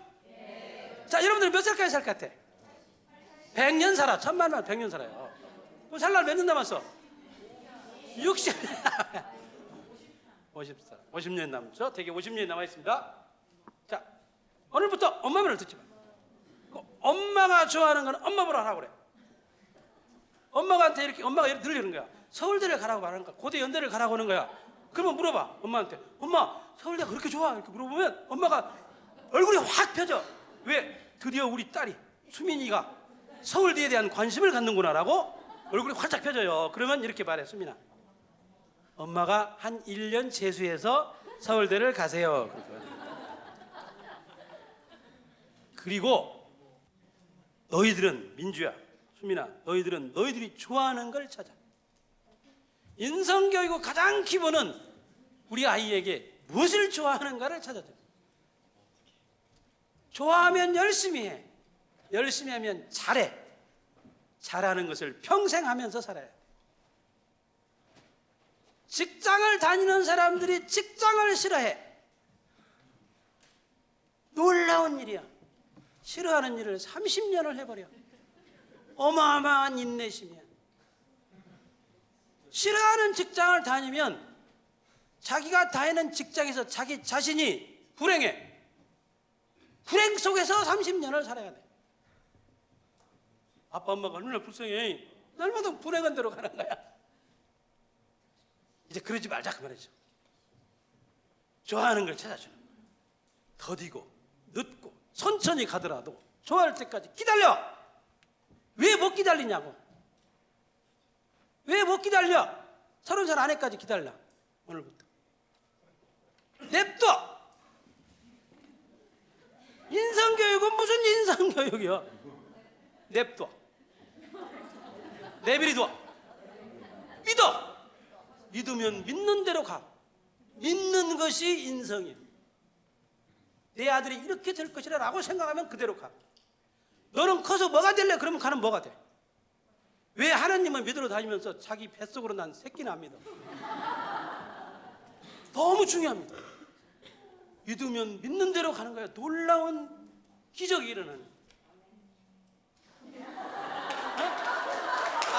자, 여러분들 몇 살까지 살 것 같아? 100년 살아. 천만만 100년 살아요. 그럼 살 날 몇 년 남았어? 60. 50살. 50년 남죠? 되게 50년이 남아 있습니다. 자, 오늘부터 엄마 말을 듣지 마. 엄마가 좋아하는 건 엄마 보러 하라고 그래. 엄마가 늘리는 거야. 서울대를 가라고 말하는 거야. 고대 연대를 가라고 하는 거야. 그러면 물어봐 엄마한테. 엄마, 서울대가 그렇게 좋아? 이렇게 물어보면 엄마가 얼굴이 확 펴져. 왜? 드디어 우리 딸이 수민이가 서울대에 대한 관심을 갖는구나라고 얼굴이 활짝 펴져요. 그러면 이렇게 말해. 수민아, 엄마가 한 1년 재수해서 서울대를 가세요. 그리고 너희들은, 민주야, 수민아, 너희들은 너희들이 좋아하는 걸 찾아. 인성교육의 가장 기본은 우리 아이에게 무엇을 좋아하는가를 찾아줘. 좋아하면 열심히 해. 열심히 하면 잘해. 잘하는 것을 평생 하면서 살아야 돼. 직장을 다니는 사람들이 직장을 싫어해. 놀라운 일이야. 싫어하는 일을 30년을 해버려. 어마어마한 인내심이야. 싫어하는 직장을 다니면 자기가 다니는 직장에서 자기 자신이 불행해. 불행 속에서 30년을 살아야 돼. 아빠 엄마가 얼마나 불쌍해. 날마다 불행한 대로 가는 거야. 이제 그러지 말자 그 말이죠. 좋아하는 걸 찾아주는 거야. 더디고 늦고 천천히 가더라도 좋아할 때까지 기다려. 왜 못 기다리냐고. 왜 못 기다려? 30살 안에까지 기다려. 오늘부터 냅둬. 인성교육은 무슨 인성교육이야. 냅둬. 내버려둬. 믿어. 믿으면 믿는 대로 가. 믿는 것이 인성이야. 내 아들이 이렇게 될 것이라 라고 생각하면 그대로 가. 너는 커서 뭐가 될래? 그러면 가는 뭐가 돼? 왜 하나님을 믿으러 다니면서 자기 뱃속으로 난 새끼는 안 믿어? 너무 중요합니다. 믿으면 믿는 대로 가는 거야. 놀라운 기적이 일어나는 거야.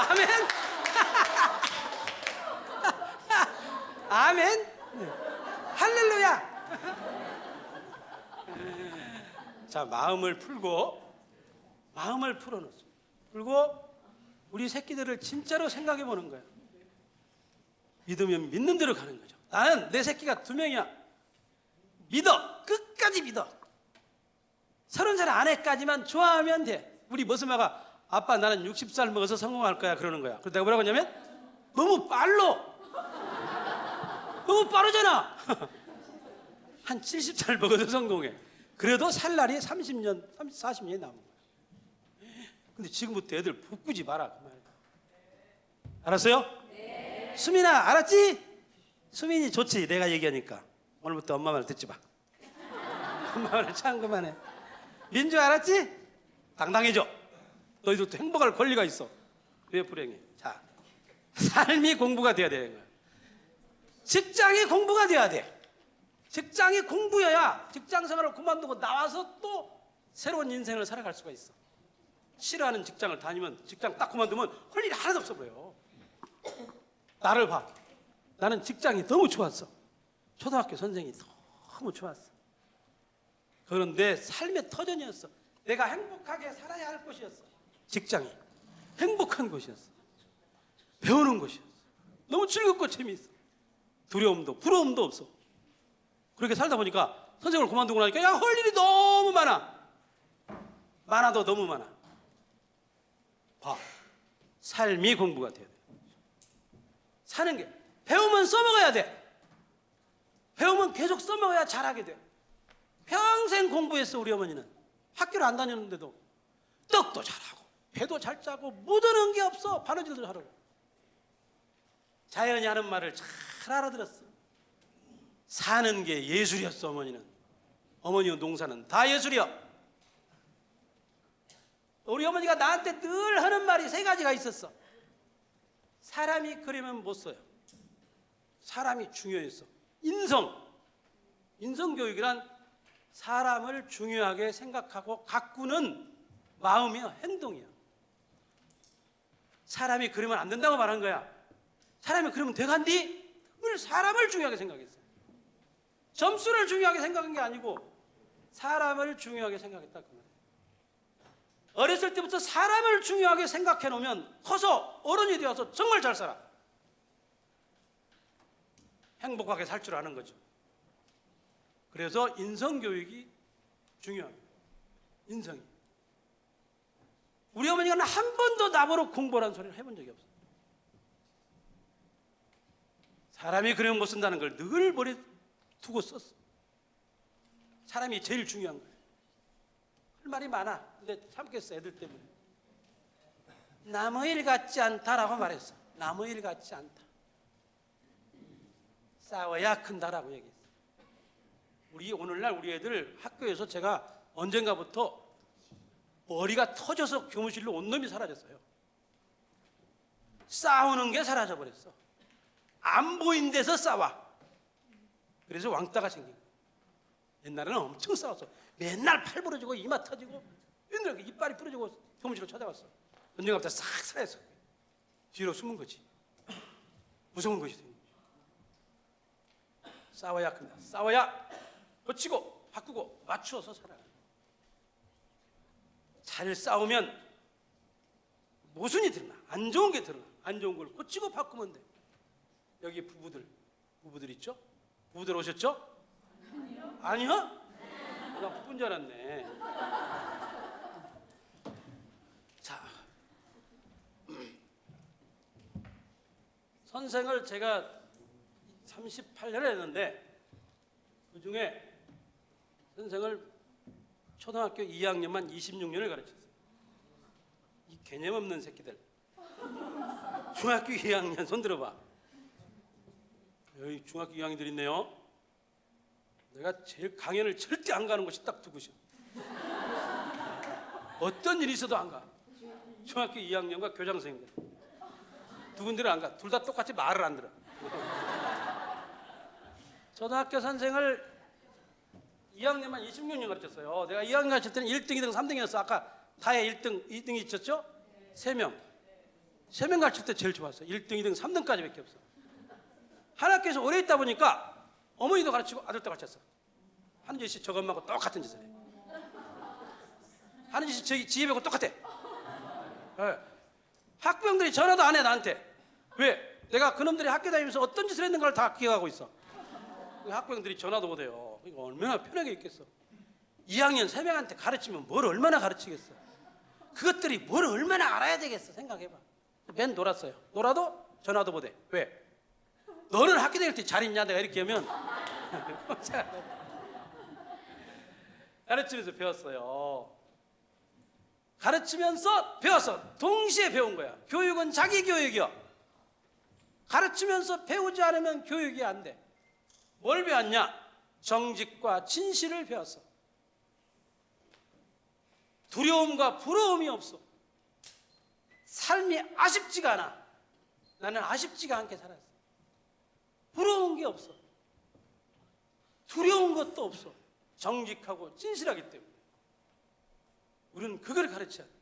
아멘. 아멘. 할렐루야. 자, 마음을 풀고 마음을 풀어놓습니다. 풀고 우리 새끼들을 진짜로 생각해 보는 거야. 믿으면 믿는 대로 가는 거죠. 나는 내 새끼가 2명이야. 믿어. 끝까지 믿어. 30살 안에까지만 좋아하면 돼. 우리 머스마가 아빠 나는 60살 먹어서 성공할 거야 그러는 거야. 그래서 내가 뭐라고 하냐면 너무 빨로. 너무 빠르잖아. 한 70살 먹어도 성공해. 그래도 살 날이 30년, 40년이 남은 거야. 근데 지금부터 애들 부꾸지 마라 그 말이야. 알았어요? 네. 수민아 알았지? 수민이 좋지 내가 얘기하니까. 오늘부터 엄마 말 듣지 마. 엄마 말을 참 그만해. 민주 알았지? 당당해져. 너희들도 행복할 권리가 있어. 왜 불행해? 자, 삶이 공부가 돼야 되는 거야. 직장이 공부가 돼야 돼. 직장이 공부여야 직장 생활을 그만두고 나와서 또 새로운 인생을 살아갈 수가 있어. 싫어하는 직장을 다니면 직장 딱 그만두면 할 일이 하나도 없어 보여. 나를 봐. 나는 직장이 너무 좋았어. 초등학교 선생이 너무 좋았어. 그런데 삶의 터전이었어. 내가 행복하게 살아야 할 곳이었어. 직장이 행복한 곳이었어. 배우는 곳이었어. 너무 즐겁고 재미있어. 두려움도 부러움도 없어. 그렇게 살다 보니까 선생을 그만두고 나니까 야, 할 일이 너무 많아. 많아도 너무 많아. 봐. 삶이 공부가 돼야 돼. 사는 게 배우면 써먹어야 돼. 배우면 계속 써먹어야 잘하게 돼. 평생 공부했어. 우리 어머니는 학교를 안 다녔는데도 떡도 잘하고 배도 잘 짜고 묻어놓은 게 없어. 바느질도 잘하고. 자연이 하는 말을 잘 알아들었어. 사는 게 예술이었어. 어머니는. 어머니의 농사는 다 예술이야. 우리 어머니가 나한테 늘 하는 말이 3가지가 있었어. 사람이 그러면 못 써요. 사람이 중요했어. 인성교육이란 사람을 중요하게 생각하고 가꾸는 마음이야. 행동이야. 사람이 그러면 안 된다고 말한 거야. 사람이 그러면 돼간디? 늘 사람을 중요하게 생각했어. 점수를 중요하게 생각한 게 아니고 사람을 중요하게 생각했다 그 말이야. 어렸을 때부터 사람을 중요하게 생각해 놓으면 커서 어른이 되어서 정말 잘 살아. 행복하게 살 줄 아는 거죠. 그래서 인성교육이 중요합니다. 인성이. 우리 어머니가 한 번도 나보러 공부라는 소리를 해본 적이 없어요. 사람이 그러면 못 쓴다는 걸 늘 머리에 두고 썼어. 사람이 제일 중요한 거예요. 할 말이 많아. 근데 참겠어. 애들 때문에. 남의 일 같지 않다라고 말했어. 남의 일 같지 않다. 싸워야 큰다라고 얘기했어. 오늘날 우리 애들 학교에서 제가 언젠가부터 머리가 터져서 교무실로 온 놈이 사라졌어요. 싸우는 게 사라져버렸어. 안 보인 데서 싸워. 그래서 왕따가 생긴 거야. 옛날에는 엄청 싸웠어. 맨날 팔 부러지고 이마 터지고 맨날 이빨이 부러지고 교무실로 찾아왔어. 언젠가부터 싹 사라졌어. 뒤로 숨은 거지. 무서운 것이 되는 거지. 싸워야 합니다. 싸워야 고치고 바꾸고 맞추어서 살아가. 잘 싸우면 모순이 드러나. 안 좋은 게 드러나. 안 좋은 걸 고치고 바꾸면 돼. 여기 부부들 있죠? 부부들 오셨죠? 아니요? 나 부부인 줄 알았네. 자, 선생을 제가 38년을 했는데 그 중에 선생을 초등학교 2학년만 26년을 가르쳤어요. 이 개념 없는 새끼들. 중학교 2학년 손 들어봐. 여기 중학교 2학년들 있네요. 내가 제일 강연을 절대 안 가는 곳이 딱 두 곳이야. 어떤 일이 있어도 안 가. 중학교 2학년과 교장 선생님들 두 군데를 안 가. 둘 다 똑같이 말을 안 들어. 초등학교 선생을 2학년만 26년 가르쳤어요. 내가 2학년 가르칠 때는 1등, 2등, 3등이었어. 아까 다에 1등, 2등이 있었죠? 3명. 3명 가르칠 때 제일 좋았어. 1등, 2등, 3등까지밖에 없어. 한 학교에서 오래 있다 보니까 어머니도 가르치고 아들도 가르쳤어. 하는 짓이 저것하고 똑같은 짓을 해. 하는 짓이 저기 지혜배고 똑같아. 네. 학부형들이 전화도 안 해 나한테. 왜? 내가 그놈들이 학교 다니면서 어떤 짓을 했는가를 다 기억하고 있어. 학부형들이 전화도 못 해요. 이거 얼마나 편하게 있겠어. 2학년 3명한테 가르치면 뭘 얼마나 가르치겠어. 그것들이 뭘 얼마나 알아야 되겠어. 생각해봐. 맨 놀았어요. 놀아도 전화도 못 해. 왜? 너는 학교 다닐 때 잘 있냐? 내가 이렇게 하면 가르치면서 배웠어요. 가르치면서 배웠어. 동시에 배운 거야. 교육은 자기 교육이야. 가르치면서 배우지 않으면 교육이 안 돼. 뭘 배웠냐? 정직과 진실을 배웠어. 두려움과 부러움이 없어. 삶이 아쉽지가 않아. 나는 아쉽지가 않게 살았어. 부러운 게 없어. 두려운 것도 없어. 정직하고 진실하기 때문에. 우리는 그걸 가르쳐야 돼.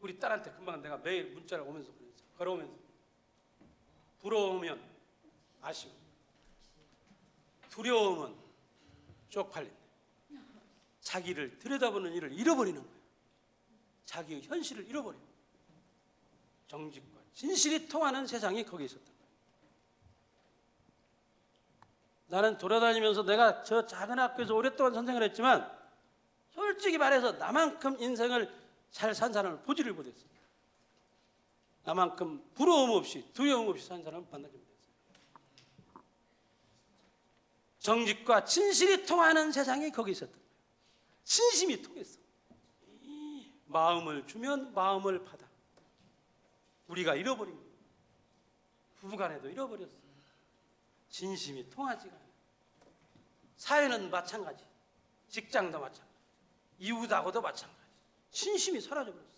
우리 딸한테 금방 내가 매일 문자를 오면서 그랬어. 걸어오면서. 부러우면 아쉬워. 두려움은 쪽팔린다. 자기를 들여다보는 일을 잃어버리는 거야. 자기의 현실을 잃어버려. 정직과 진실이 통하는 세상이 거기 있었다. 나는 돌아다니면서 내가 저 작은 학교에서 오랫동안 선생을 했지만 솔직히 말해서 나만큼 인생을 잘 산 사람을 보지를 못했어요. 나만큼 부러움 없이 두려움 없이 산 사람을 만나지 못했어요. 정직과 진실이 통하는 세상이 거기 있었다. 진심이 통했어. 마음을 주면 마음을 받아. 우리가 잃어버린 거예요. 부부간에도 잃어버렸어. 진심이 통하지가 않아. 사회는 마찬가지. 직장도 마찬가지. 이웃하고도 마찬가지. 진심이 사라져버렸어.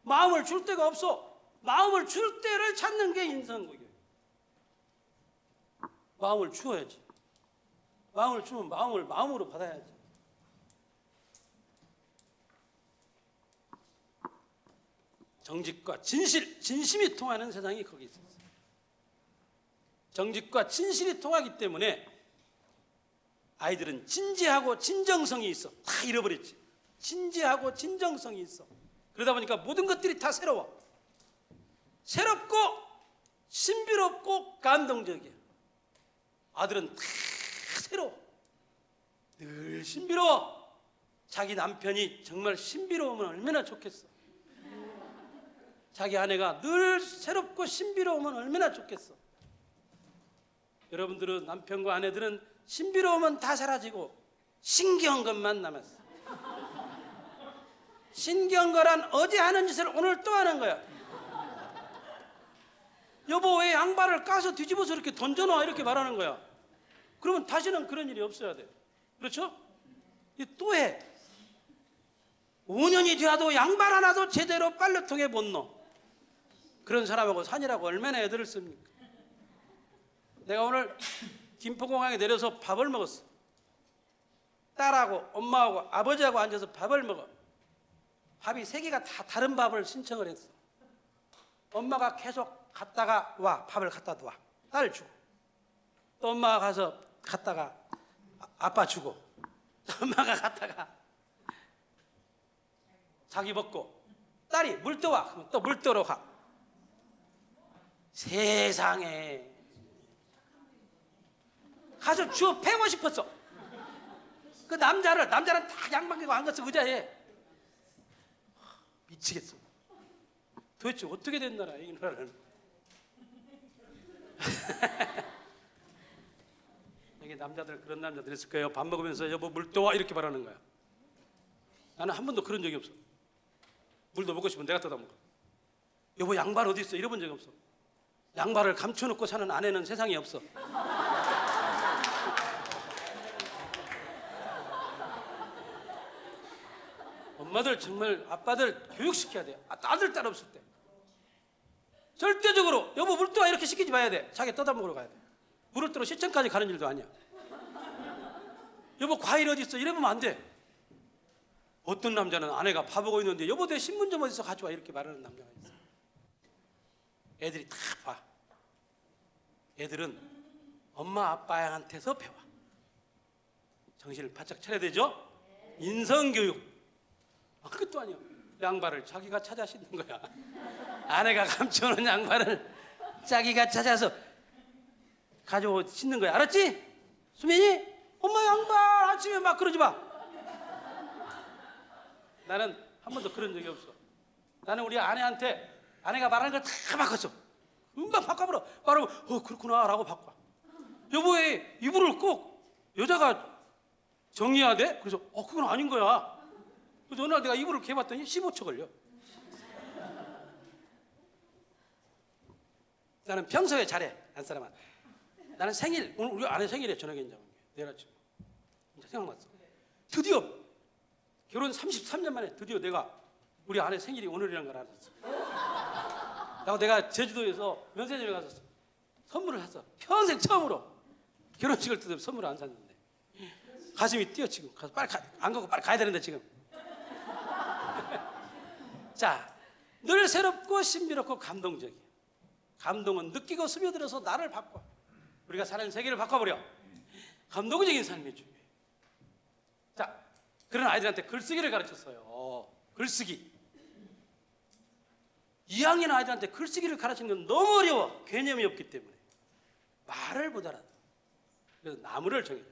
마음을 줄 데가 없어. 마음을 줄 때를 찾는 게 인성고교예요. 마음을 주어야지. 마음을 주면 마음을 마음으로 받아야지. 정직과 진실, 진심이 통하는 세상이 거기 있었어요. 정직과 진실이 통하기 때문에 아이들은 진지하고 진정성이 있어. 다 잃어버렸지. 진지하고 진정성이 있어. 그러다 보니까 모든 것들이 다 새로워. 새롭고 신비롭고 감동적이야. 아들은 다 새로워. 늘 신비로워. 자기 남편이 정말 신비로우면 얼마나 좋겠어. 자기 아내가 늘 새롭고 신비로우면 얼마나 좋겠어. 여러분들은 남편과 아내들은 신비로우면 다 사라지고 신기한 것만 남았어. 신기한 거란 어제 하는 짓을 오늘 또 하는 거야. 여보 왜 양말을 까서 뒤집어서 이렇게 던져놔 이렇게 말하는 거야. 그러면 다시는 그런 일이 없어야 돼. 그렇죠? 또 해. 5년이 되어도 양말 하나도 제대로 빨래통에 못 넣어. 그런 사람하고 산이라고 얼마나 애들을 씁니까? 내가 오늘 김포공항에 내려서 밥을 먹었어. 딸하고 엄마하고 아버지하고 앉아서 밥을 먹어. 밥이 세 개가 다 다른 밥을 신청을 했어. 엄마가 계속 갔다가 와, 밥을 갖다 놔. 딸 주고. 또 엄마가 가서 갔다가 아빠 주고. 또 엄마가 갔다가 자기 먹고. 딸이 물 떠와. 그럼 또 물 떠러 가. 세상에. 가서 주워 패고 싶었어. 그 남자는 다 양반 끼고 앉아서 의자에. 미치겠어. 도대체 어떻게 된 나라, 이 나라는. 여기 남자들, 그런 남자들 있을 거예요. 밥 먹으면서 여보 물 떠와 이렇게 말하는 거야. 나는 한 번도 그런 적이 없어. 물도 먹고 싶으면 내가 떠다 먹어. 여보 양발 어디 있어? 이러본 적이 없어. 양발을 감춰놓고 사는 아내는 세상에 없어. 엄마들 정말 아빠들 교육시켜야 돼. 아들 딸 없을 때 절대적으로 여보 물 떠와 이렇게 시키지 마야 돼. 자기 떠다 먹으러 가야 돼. 물을 떠러 시청까지 가는 일도 아니야. 여보 과일 어디 있어? 이러면 안 돼. 어떤 남자는 아내가 밥하고 있는데 여보 내 신문 좀 어디서 가져와 이렇게 말하는 남자가 있어. 애들이 다 봐. 애들은 엄마 아빠한테서 배워. 정신을 바짝 차려야 되죠. 인성교육. 그것도 아니야. 양발을 자기가 찾아 신는 거야. 아내가 감춰놓은 양발을 자기가 찾아서 가지고 신는 거야. 알았지? 수민이? 엄마 양발 아침에 막 그러지 마. 나는 한 번도 그런 적이 없어. 나는 우리 아내한테 아내가 말하는 걸 다 바꿨어. 금방 바꿔버려. 말하면 그렇구나 라고 바꿔. 여보의 이불을 꼭 여자가 정리해야 돼? 그래서 그건 아닌 거야. 그래서 어느 날 내가 이불을 개봤더니 15초 걸려. 나는 평소에 잘해. 안 사람아. 나는 생일, 오늘 우리 아내 생일에 저녁에 인자 내일 아침. 생각났어. 드디어 결혼 33년 만에 드디어 내가 우리 아내 생일이 오늘이라는 걸 알았어. 그리고 내가 제주도에서 면세점에 가서 선물을 샀어. 평생 처음으로 결혼식을 뜯으면 선물을 안 샀는데 가슴이 뛰어 지금. 가서 빨리 안 가고 빨리 가야 되는데 지금. 자, 늘 새롭고 신비롭고 감동적이야. 감동은 느끼고 스며들어서 나를 바꿔. 우리가 사는 세계를 바꿔버려. 감동적인 삶이 중요해. 자, 그런 아이들한테 글쓰기를 가르쳤어요. 글쓰기. 2학년 아이들한테 글쓰기를 가르치는 건 너무 어려워. 개념이 없기 때문에. 말을 못 알아. 그래서 나무를 정해줘.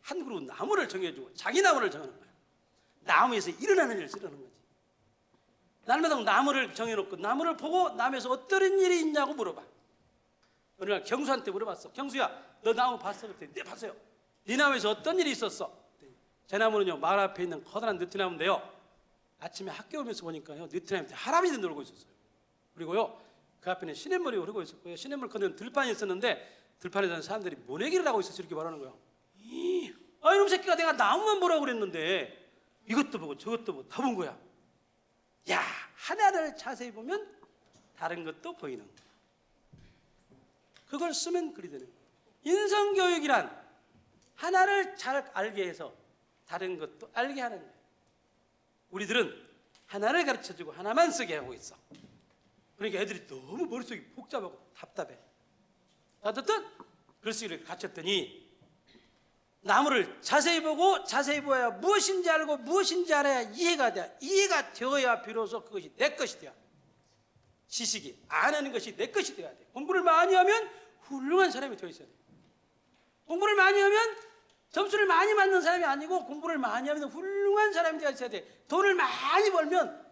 한 그룹 나무를 정해주고 자기 나무를 정하는 거야. 나무에서 일어나는 일을 쓰려는 거지. 날마다 나무를 정해놓고 나무를 보고 나무에서 어떤 일이 있냐고 물어봐. 어느 날 경수한테 물어봤어. 경수야, 너 나무 봤어? 그랬더니 네 봤어요. 네 나무에서 어떤 일이 있었어? 제 나무는요 마을 앞에 있는 커다란 느티나무인데요. 아침에 학교 오면서 보니까요 느티나무 밑에 할아버지들 놀고 있었어요. 그리고요 그 앞에는 시냇물이 흐르고 있었고요. 시냇물 건너는 들판이 있었는데 들판에 사는 사람들이 모내기를 하고 있었어. 이렇게 말하는 거야. 아 이놈 새끼가 내가 나무만 보라고 그랬는데 이것도 보고 저것도 보고 다 본 거야. 야, 하나를 자세히 보면 다른 것도 보이는 거야. 그걸 쓰면 그리 되는 거야. 인성교육이란 하나를 잘 알게 해서 다른 것도 알게 하는 거야. 우리들은 하나를 가르쳐주고 하나만 쓰게 하고 있어. 그러니까 애들이 너무 머릿속이 복잡하고 답답해. 어쨌든 글쓰기를 가르쳤더니 나무를 자세히 보고 자세히 보아야 무엇인지 알고 무엇인지 알아야 이해가 돼. 이해가 되어야 비로소 그것이 내 것이 돼야 돼. 지식이 아는 것이 내 것이 돼야 돼. 공부를 많이 하면 훌륭한 사람이 되어 있어야 돼. 공부를 많이 하면 점수를 많이 맞는 사람이 아니고 공부를 많이 하면 훌륭한 사람이 되어 있어야 돼. 돈을 많이 벌면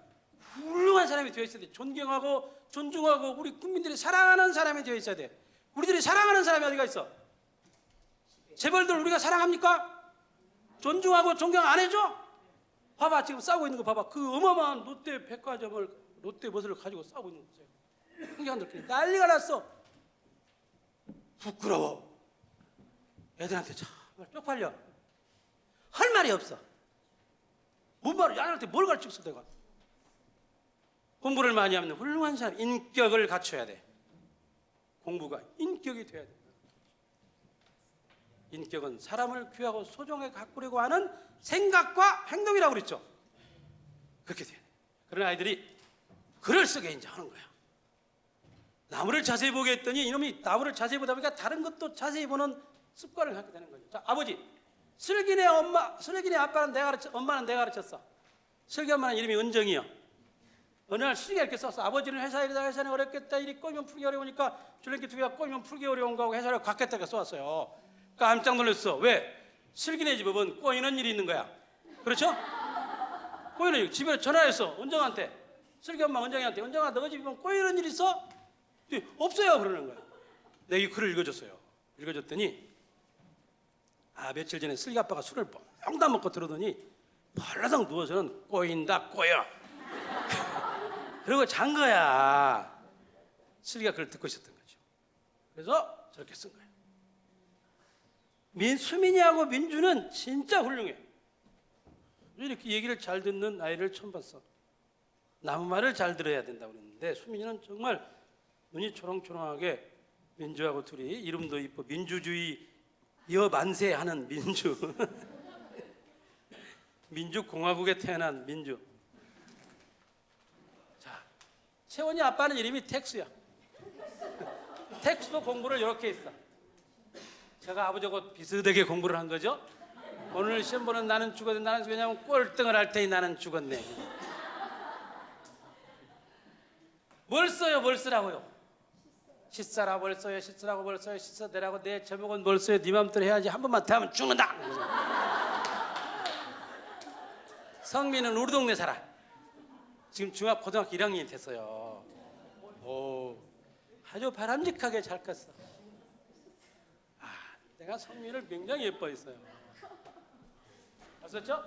훌륭한 사람이 되어 있어야 돼. 존경하고 존중하고 우리 국민들이 사랑하는 사람이 되어 있어야 돼. 우리들이 사랑하는 사람이 어디가 있어? 재벌들 우리가 사랑합니까? 존중하고 존경 안 해줘? 봐봐 지금 싸우고 있는 거 봐봐. 그 어마어마한 롯데 백화점을 롯데 버스를 가지고 싸우고 있는 거 보세요. 형제한들 난리가 났어. 부끄러워. 애들한테 정말 쪽팔려. 할 말이 없어. 뭔 말을 애들한테 뭘 가르쳤어 내가. 공부를 많이 하면 훌륭한 사람 인격을 갖춰야 돼. 공부가 인격이 돼야 돼. 인격은 사람을 귀하고 소중하게 가꾸려고 하는 생각과 행동이라고 그랬죠. 그렇게 돼야 돼. 그런 아이들이 글을 쓰게 이제 하는 거야. 나무를 자세히 보게 했더니 이놈이 나무를 자세히 보다 보니까 다른 것도 자세히 보는 습관을 갖게 되는 거죠. 자, 아버지, 슬기네 아빠는 내가 엄마는 내가 가르쳤어. 슬기 엄마는 이름이 은정이요. 어느 날 슬기가 이렇게 썼어. 아버지는 회사 일이다. 회사는 어렵겠다. 일이 꼬이면 풀기 어려우니까 줄넘기 두 개가 꼬이면 풀기 어려운 거하고 회사를 갖겠다. 이렇게 써왔어요. 깜짝 놀랐어. 왜? 슬기네 집은 꼬이는 일이 있는 거야. 그렇죠? 꼬이는 일. 집에 전화했어. 은정한테. 슬기 엄마 은정이한테. 은정아, 너희 집에 꼬이는 일 있어? 없어요. 그러는 거야. 내가 이 글을 읽어줬어요. 읽어줬더니 며칠 전에 슬기 아빠가 술을 뻥다 먹고 들어오더니 벌러덩 누워서는 꼬인다 꼬여. 그러고 잔 거야. 슬기가 그걸 듣고 있었던 거죠. 그래서 저렇게 쓴 거예요. 수민이하고 민주는 진짜 훌륭해. 이렇게 얘기를 잘 듣는 아이를 처음 봤어. 남의 말을 잘 들어야 된다고 그랬는데 수민이는 정말 눈이 초롱초롱하게 민주하고 둘이 이름도 이뻐 민주주의 여만세하는 민주. 민주공화국에 태어난 민주. 자, 채원이 아빠는 이름이 텍수야. 텍수도 공부를 이렇게 했어. 제가 아버지하고 비슷하게 공부를 한 거죠. 오늘 시험 보는 나는 죽었네. 나는 죽었냐면 꼴등을 할 테니 나는 죽었네. 뭘 써요? 뭘 쓰라고요? 시사라 뭘 써요? 시쓰라고 뭘 써요? 시써대라고 내 제목은 뭘 써요? 네 맘대로 해야지. 한 번만 더 하면 죽는다. 성민은 우리 동네 살아. 지금 중학고등학교 1학년이 됐어요. 오, 아주 바람직하게 잘 컸어. 내가 성민을 굉장히 예뻐했어요. 아셨죠?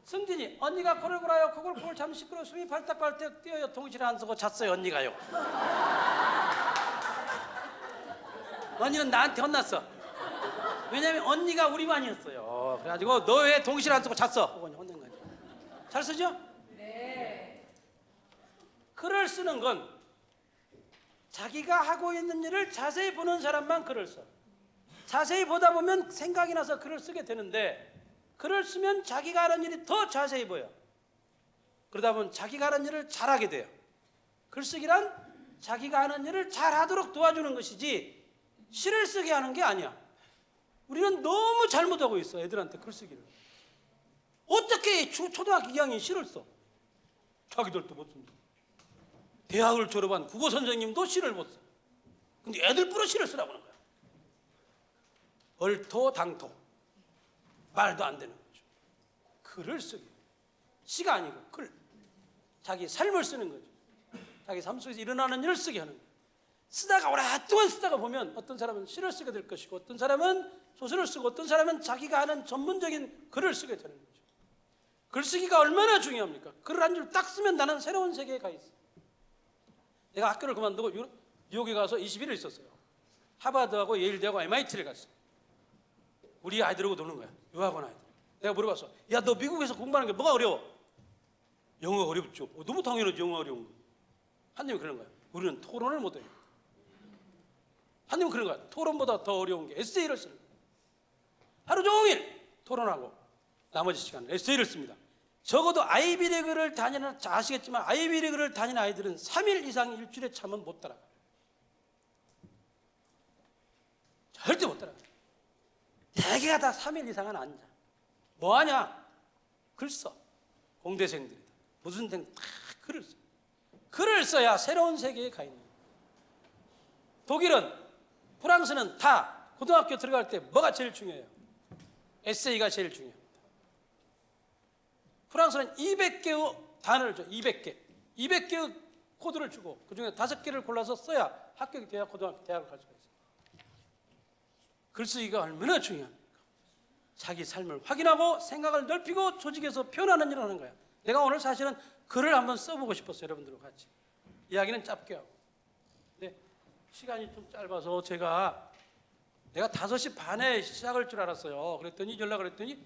승진이 언니가 코를 골아요. 그걸 잠시 끌어 숨이 발딱발딱 뛰어요. 통실 안 쓰고 잤어요. 언니가요. 언니는 나한테 혼났어. 왜냐면 언니가 우리 반이었어요. 그래가지고 너 왜 동실 안 쓰고 잤어? 그건 혼낸 거죠. 잘 쓰죠? 네. 글을 쓰는 건 자기가 하고 있는 일을 자세히 보는 사람만 글을 써. 자세히 보다 보면 생각이 나서 글을 쓰게 되는데 글을 쓰면 자기가 하는 일이 더 자세히 보여. 그러다 보면 자기가 하는 일을 잘하게 돼요. 글쓰기란 자기가 하는 일을 잘하도록 도와주는 것이지 시를 쓰게 하는 게 아니야. 우리는 너무 잘못하고 있어. 애들한테 글쓰기를. 어떻게 초등학교 2학년 시를 써? 자기들도 못 쓴다. 대학을 졸업한 국어 선생님도 시를 못 써. 근데 애들 뿌려 시를 쓰라고 하는 거야. 얼토당토. 말도 안 되는 거죠. 글을 쓰기. 시가 아니고 글. 자기 삶을 쓰는 거죠. 자기 삶 속에서 일어나는 일을 쓰게 하는 거예요. 쓰다가 오랫동안 쓰다가 보면 어떤 사람은 시를 쓰게 될 것이고 어떤 사람은 소설을 쓰고 어떤 사람은 자기가 하는 전문적인 글을 쓰게 되는 거죠. 글쓰기가 얼마나 중요합니까? 글을 한 줄 딱 쓰면 나는 새로운 세계에 가 있어. 내가 학교를 그만두고 뉴욕에 가서 21일 있었어요. 하버드하고 예일대하고 MIT를 갔어. 우리 아이들하고 노는 거야. 유학원 아이들. 내가 물어봤어. 야, 너 미국에서 공부하는 게 뭐가 어려워? 영어가 어렵죠. 너무 당연하지, 영어가 어려운 거. 한님이 그런 거야. 우리는 토론을 못해요. 한님은 그런 거야. 토론보다 더 어려운 게 에세이를 쓰는 거야. 하루 종일 토론하고 나머지 시간은 에세이를 씁니다. 적어도 아이비리그를 다니는, 아시겠지만 아이비리그를 다니는 아이들은 3일 이상 일주일에 참은 못 따라가. 절대 못 따라가. 대개가 다 3일 이상은 앉아. 뭐 하냐? 글 써. 공대생들이다. 무슨 생 다 글을 써. 글을 써야 새로운 세계에 가 있는 거예요. 독일은, 프랑스는 다 고등학교 들어갈 때 뭐가 제일 중요해요? 에세이가 제일 중요합니다. 프랑스는 200개의 단어를 줘. 200개. 200개의 코드를 주고 그중에 5개를 골라서 써야 합격이 돼야 고등학교, 대학을 갈 수가 있어요. 글쓰기가 얼마나 중요합니까? 자기 삶을 확인하고 생각을 넓히고 조직에서 표현하는 일을 하는 거야. 내가 오늘 사실은 글을 한번 써보고 싶었어요. 여러분들과 같이. 이야기는 짧게 하고. 근데 시간이 좀 짧아서 내가 5시 반에 시작할 줄 알았어요. 그랬더니 연락을 했더니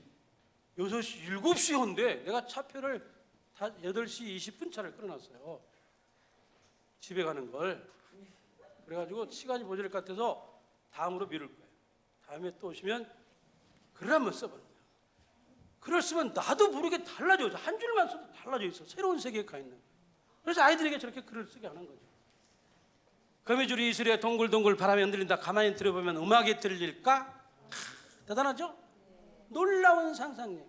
6시, 7시 온대. 내가 차표를 8시 20분 차를 끊어놨어요. 집에 가는 걸. 그래가지고 시간이 모자랄 것 같아서 다음으로 미룰 거예요. 다음에 또 오시면 글을 한번 써보는 거예요. 그랬으면 나도 모르게 달라져. 한 줄만 써도 달라져 있어. 새로운 세계에 가 있는. 그래서 아이들에게 저렇게 글을 쓰게 하는 거죠. 거미줄이 이슬에 동글동글 바람에 흔들린다. 가만히 들어보면 음악이 들릴까? 대단하죠? 놀라운 상상력.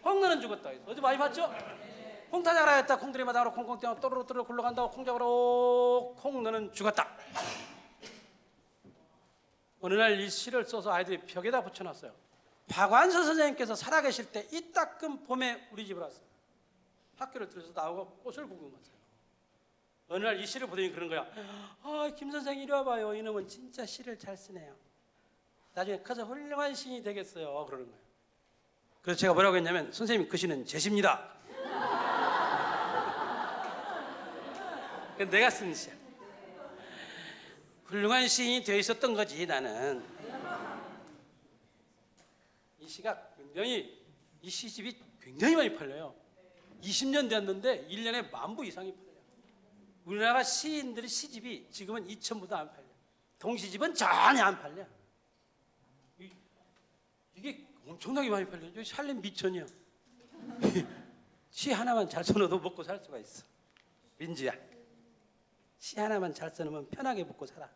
콩너는 죽었다. 어제 많이 봤죠? 콩 타자라 했다. 콩들이 마당으로 콩콩 뛰어 또르르 굴러간다고 콩 잡으러 콩너는 죽었다. 어느 날 이 시를 써서 아이들이 벽에다 붙여놨어요. 박완서 선생님께서 살아계실 때 이따금 봄에 우리 집을 왔어요. 학교를 들어서 나오고 꽃을 구경했어요. 어느 날 이 시를 보더니 그런 거야. 김 선생 이리 와봐요. 이놈은 진짜 시를 잘 쓰네요. 나중에 커서 훌륭한 시인이 되겠어요. 그러는 거예요. 그래서 제가 뭐라고 했냐면 선생님 그 시는 제 시입니다. 내가 쓴 시야. 훌륭한 시인이 되어 있었던 거지 나는. 이 시가 굉장히 이 시집이 굉장히 많이 팔려요. 20년 됐는데 1년에 10,000부 이상이 팔려요. 우리나라 시인들의 시집이 지금은 2,000부도 안 팔려. 동시집은 전혀 안 팔려. 이게 엄청나게 많이 팔려요. 여기 살림 미천이야. 시 하나만 잘 써놓어도 먹고 살 수가 있어. 민지야, 시 하나만 잘 써놓으면 편하게 먹고 살아.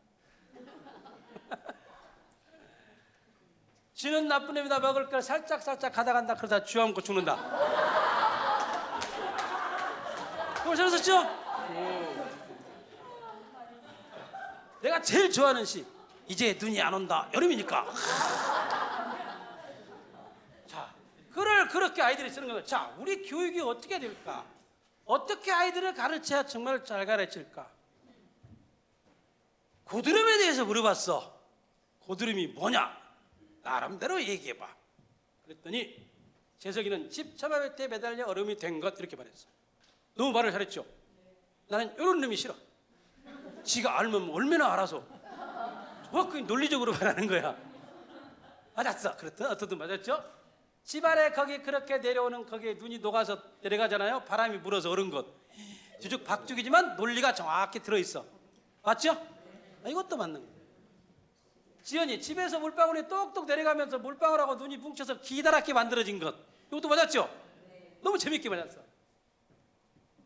쥐는 나쁜 놈이다. 먹을 걸 살짝 가다간다. 그러다 쥐어먹고 죽는다. 그거 잘했었죠? 내가 제일 좋아하는 시 이제 눈이 안 온다. 여름이니까. 자, 글을 그렇게 아이들이 쓰는 거예요. 자, 우리 교육이 어떻게 될까? 어떻게 아이들을 가르쳐야 정말 잘 가르칠까? 고드름에 대해서 물어봤어. 고드름이 뭐냐? 나름대로 얘기해봐. 그랬더니 재석이는 집차바베트에 매달려 얼음이 된 것 이렇게 말했어. 너무 말을 잘했죠? 나는 이런 놈이 싫어. 지가 알면 얼마나 알아서 정확히 논리적으로 말하는 거야. 맞았어. 그랬더니 어떻든 맞았죠? 집 아래 거기 그렇게 내려오는 거기에 눈이 녹아서 내려가잖아요. 바람이 불어서 얼은 것. 주죽 박죽이지만 논리가 정확히 들어있어. 맞죠? 이것도 맞는 거야. 지연이 집에서 물방울이 똑똑 내려가면서 물방울하고 눈이 뭉쳐서 기다랗게 만들어진 것. 이것도 맞았죠? 너무 재밌게 맞았어.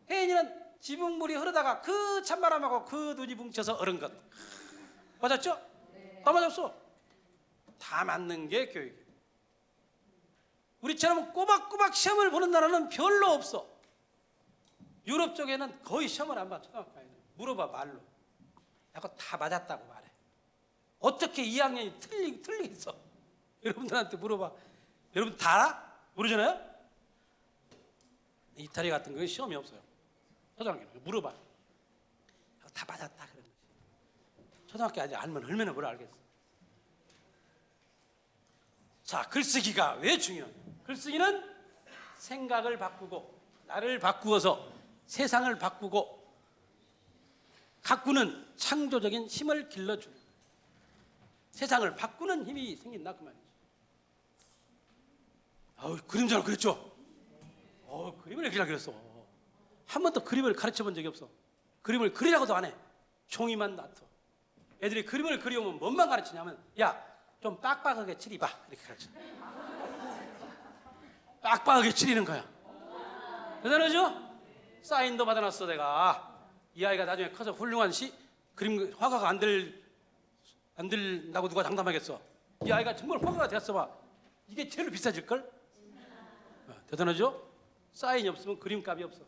혜인이는 지붕물이 흐르다가 그 찬바람하고 그 눈이 뭉쳐서 얼은 것. 맞았죠? 다 맞았어. 다 맞는 게 교육이에요. 우리처럼 꼬박꼬박 시험을 보는 나라는 별로 없어. 유럽 쪽에는 거의 시험을 안 봐. 초등학교 아이들. 물어봐 말로. 하고 다 맞았다고 말해. 어떻게 2학년이 틀리겠어? 여러분들한테 물어봐. 여러분 다 알아? 모르잖아요? 이탈리 같은 거 시험이 없어요. 초등학교는 물어봐. 다 맞았다 그런 거지. 초등학교 아직 알면 얼마나 뭘 알겠어. 자, 글쓰기가 왜 중요해? 글쓰기는 생각을 바꾸고 나를 바꾸어서 세상을 바꾸고 가꾸는 창조적인 힘을 길러주는, 세상을 바꾸는 힘이 생긴다 그 말이죠. 그림자를 그렸죠? 그림을 그리라 그랬어. 한 번도 그림을 가르쳐 본 적이 없어. 그림을 그리라고도 안 해. 종이만 놔둬. 애들이 그림을 그리우면 뭔만 가르치냐면, 야, 좀 빡빡하게 칠해봐. 이렇게 가르쳐. 빡빡하게 칠하는 거야. 대단하죠? 사인도 받아놨어 내가. 이 아이가 나중에 커서 훌륭한 그림 화가가 안 된다고 누가 장담하겠어. 이 아이가 정말 화가가 됐어 봐. 이게 제일 비싸질걸? 대단하죠? 사인이 없으면 그림값이 없어.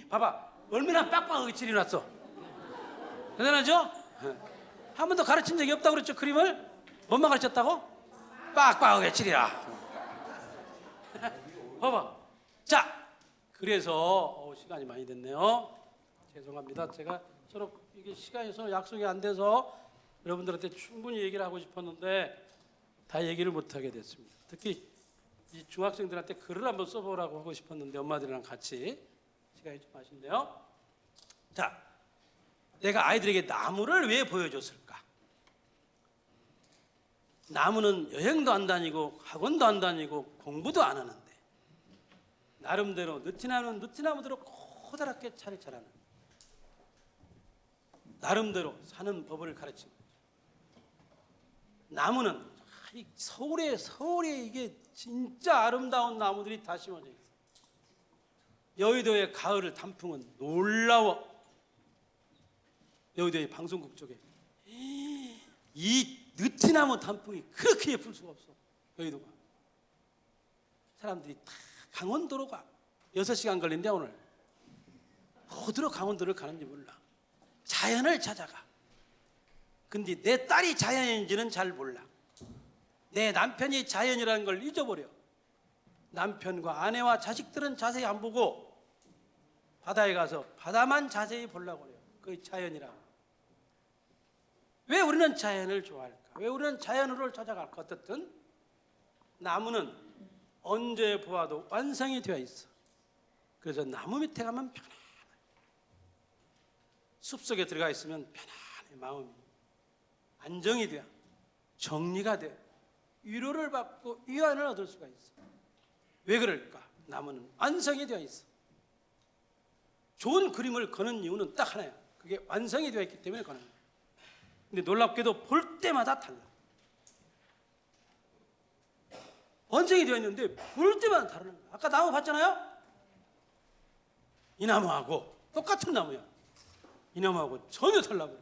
봐봐, 얼마나 빡빡하게 칠해놨어. 대단하죠? 한 번도 가르친 적이 없다고 그랬죠? 그림을? 뭔만 가르쳤다고? 빡빡하게 칠해라. 봐봐. 자, 그래서 시간이 많이 됐네요. 죄송합니다. 제가 서로 이게 시간이 서로 약속이 안 돼서 여러분들한테 충분히 얘기를 하고 싶었는데 다 얘기를 못 하게 됐습니다. 특히 이 중학생들한테 글을 한번 써보라고 하고 싶었는데 엄마들이랑 같이 시간이 좀 아쉽네요. 자, 내가 아이들에게 나무를 왜 보여줬을까? 나무는 여행도 안 다니고 학원도 안 다니고 공부도 안 하는데 나름대로 느티나무는 느티나무대로 커다랗게 잘 자라는, 나름대로 사는 법을 가르친 거죠. 나무는 이 서울에 이게 진짜 아름다운 나무들이 다 심어져 있어. 여의도의 가을을 단풍은 놀라워. 여의도의 방송국 쪽에 이 느티나무 단풍이 그렇게 예쁠 수가 없어. 여의도가. 사람들이 다 강원도로 가. 6시간 걸린대 오늘. 어디로 강원도를 가는지 몰라. 자연을 찾아가. 근데 내 딸이 자연인지는 잘 몰라. 내 남편이 자연이라는 걸 잊어버려. 남편과 아내와 자식들은 자세히 안 보고 바다에 가서 바다만 자세히 보려고 해요. 그게 자연이라고. 왜 우리는 자연을 좋아할까? 왜 우리는 자연으로 찾아갈까? 어떻든 나무는 언제 보아도 완성이 되어 있어. 그래서 나무 밑에 가면 편안해. 숲속에 들어가 있으면 편안해. 마음이 안정이 돼. 정리가 돼. 위로를 받고 위안을 얻을 수가 있어. 왜 그럴까? 나무는 완성이 되어 있어. 좋은 그림을 그는 이유는 딱 하나야. 그게 완성이 되어 있기 때문에 그는 거야. 근데 놀랍게도 볼 때마다 달라. 완성이 되어 있는데 볼 때마다 다르는 거야. 아까 나무 봤잖아요? 이 나무하고 똑같은 나무야. 이 나무하고 전혀 달라 그래.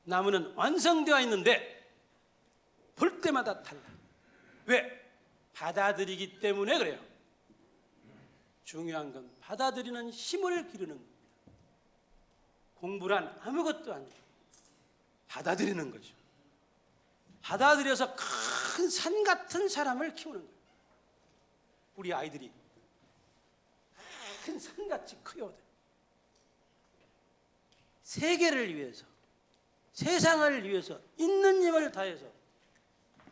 나무는 완성되어 있는데 볼 때마다 달라. 왜? 받아들이기 때문에 그래요. 중요한 건 받아들이는 힘을 기르는 겁니다. 공부란 아무것도 아니에요. 받아들이는 거죠. 받아들여서 큰 산 같은 사람을 키우는 거예요. 우리 아이들이 큰 산같이 커야 돼. 세계를 위해서, 세상을 위해서 있는 힘을 다해서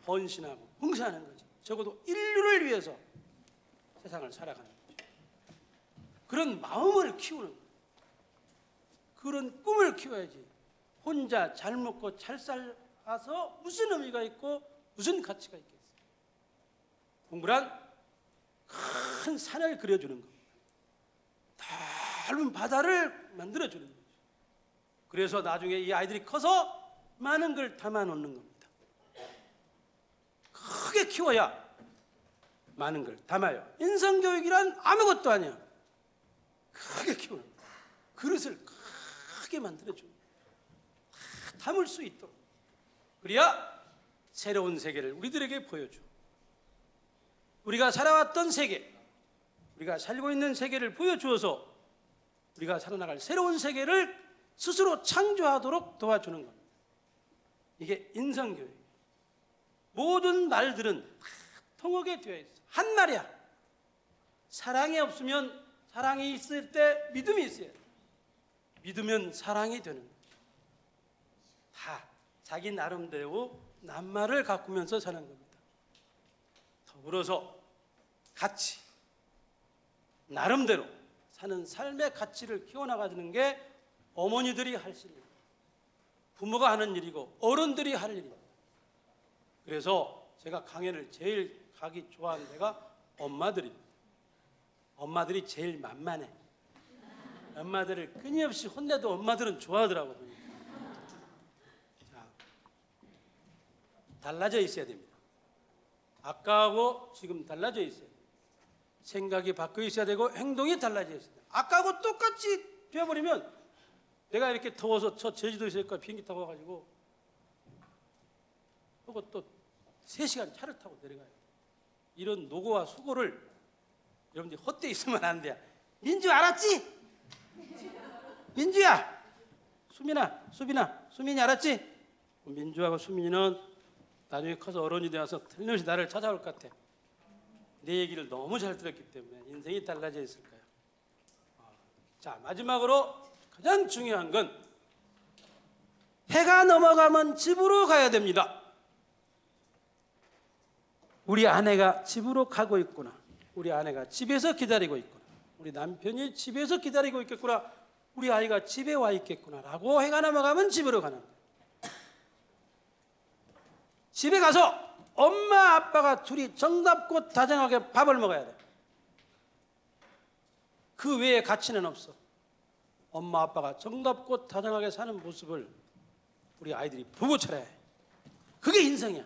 헌신하고 봉사하는 거지. 적어도 인류를 위해서 세상을 살아가는 거죠. 그런 마음을 키우는 거예요. 그런 꿈을 키워야지. 혼자 잘 먹고 잘 살아서 무슨 의미가 있고 무슨 가치가 있겠어요. 공부란 큰 산을 그려주는 겁니다. 넓은 바다를 만들어주는 거죠. 그래서 나중에 이 아이들이 커서 많은 걸 담아놓는 겁니다. 크게 키워야 많은 걸 담아요. 인성교육이란 아무것도 아니야. 크게 키우는 거예요. 그릇을 크게 만들어주는 거예요. 담을 수 있도록. 그래야 새로운 세계를 우리들에게 보여줘. 우리가 살아왔던 세계, 우리가 살고 있는 세계를 보여주어서 우리가 살아나갈 새로운 세계를 스스로 창조하도록 도와주는 겁니다. 이게 인성교육. 모든 말들은 다 통하게 되어 있어. 한 말이야. 사랑이 없으면, 사랑이 있을 때 믿음이 있어야 돼. 믿으면 사랑이 되는 거죠. 다 자기 나름대로 낱말을 가꾸면서 사는 겁니다. 더불어서 같이 나름대로 사는 삶의 가치를 키워나가는 게 어머니들이 할 일이고 부모가 하는 일이고 어른들이 할 일입니다. 그래서 제가 강연을 제일 가기 좋아하는 데가 엄마들입니다. 엄마들이 제일 만만해. 엄마들을 끊임없이 혼내도 엄마들은 좋아하더라고요. 자, 달라져 있어야 됩니다. 아까하고 지금 달라져 있어야 돼요. 생각이 바뀌어 있어야 되고 행동이 달라져 있어야 돼요. 아까하고 똑같이 되어버리면 내가 이렇게 더워서 저 제주도에 있으니까 비행기 타고 와가지고 그리고 또 3시간 차를 타고 내려가요. 이런 노고와 수고를 여러분들이 헛되이 있으면 안 돼요. 민주 알았지? 민주야, 수민이 알았지? 민주하고 수민이는 나중에 커서 어른이 되어서 틀림없이 나를 찾아올 것 같아. 내 얘기를 너무 잘 들었기 때문에 인생이 달라져 있을 거야. 자, 마지막으로 가장 중요한 건 해가 넘어가면 집으로 가야 됩니다. 우리 아내가 집으로 가고 있구나. 우리 아내가 집에서 기다리고 있구나. 우리 남편이 집에서 기다리고 있겠구나. 우리 아이가 집에 와 있겠구나 라고 해가 넘어가면 집으로 가는 거예요. 집에 가서 엄마 아빠가 둘이 정답고 다정하게 밥을 먹어야 돼. 그 외에 가치는 없어. 엄마 아빠가 정답고 다정하게 사는 모습을 우리 아이들이 보고 자라야 해. 그게 인생이야.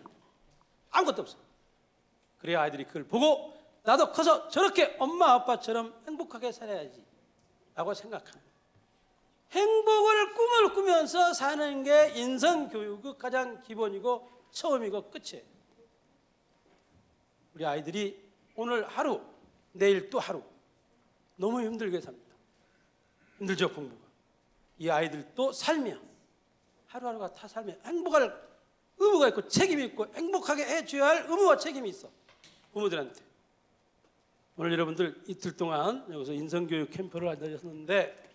아무것도 없어. 그래야 아이들이 그걸 보고 나도 커서 저렇게 엄마 아빠처럼 행복하게 살아야지 라고 생각하는, 행복을 꿈을 꾸면서 사는 게 인성교육의 가장 기본이고 처음이고 끝이에요. 우리 아이들이 오늘 하루, 내일 또 하루 너무 힘들게 삽니다. 힘들죠, 공부가. 이 아이들도 살며 하루하루가 다 살며 행복할 의무가 있고 책임이 있고 행복하게 해줘야 할 의무와 책임이 있어, 부모들한테. 오늘 여러분들 이틀 동안 여기서 인성교육 캠프를 앉으셨는데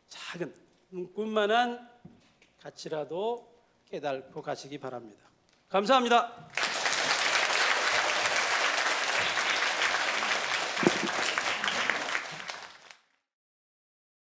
작은 꿈만한 가치라도 깨닫고 가시기 바랍니다. 감사합니다.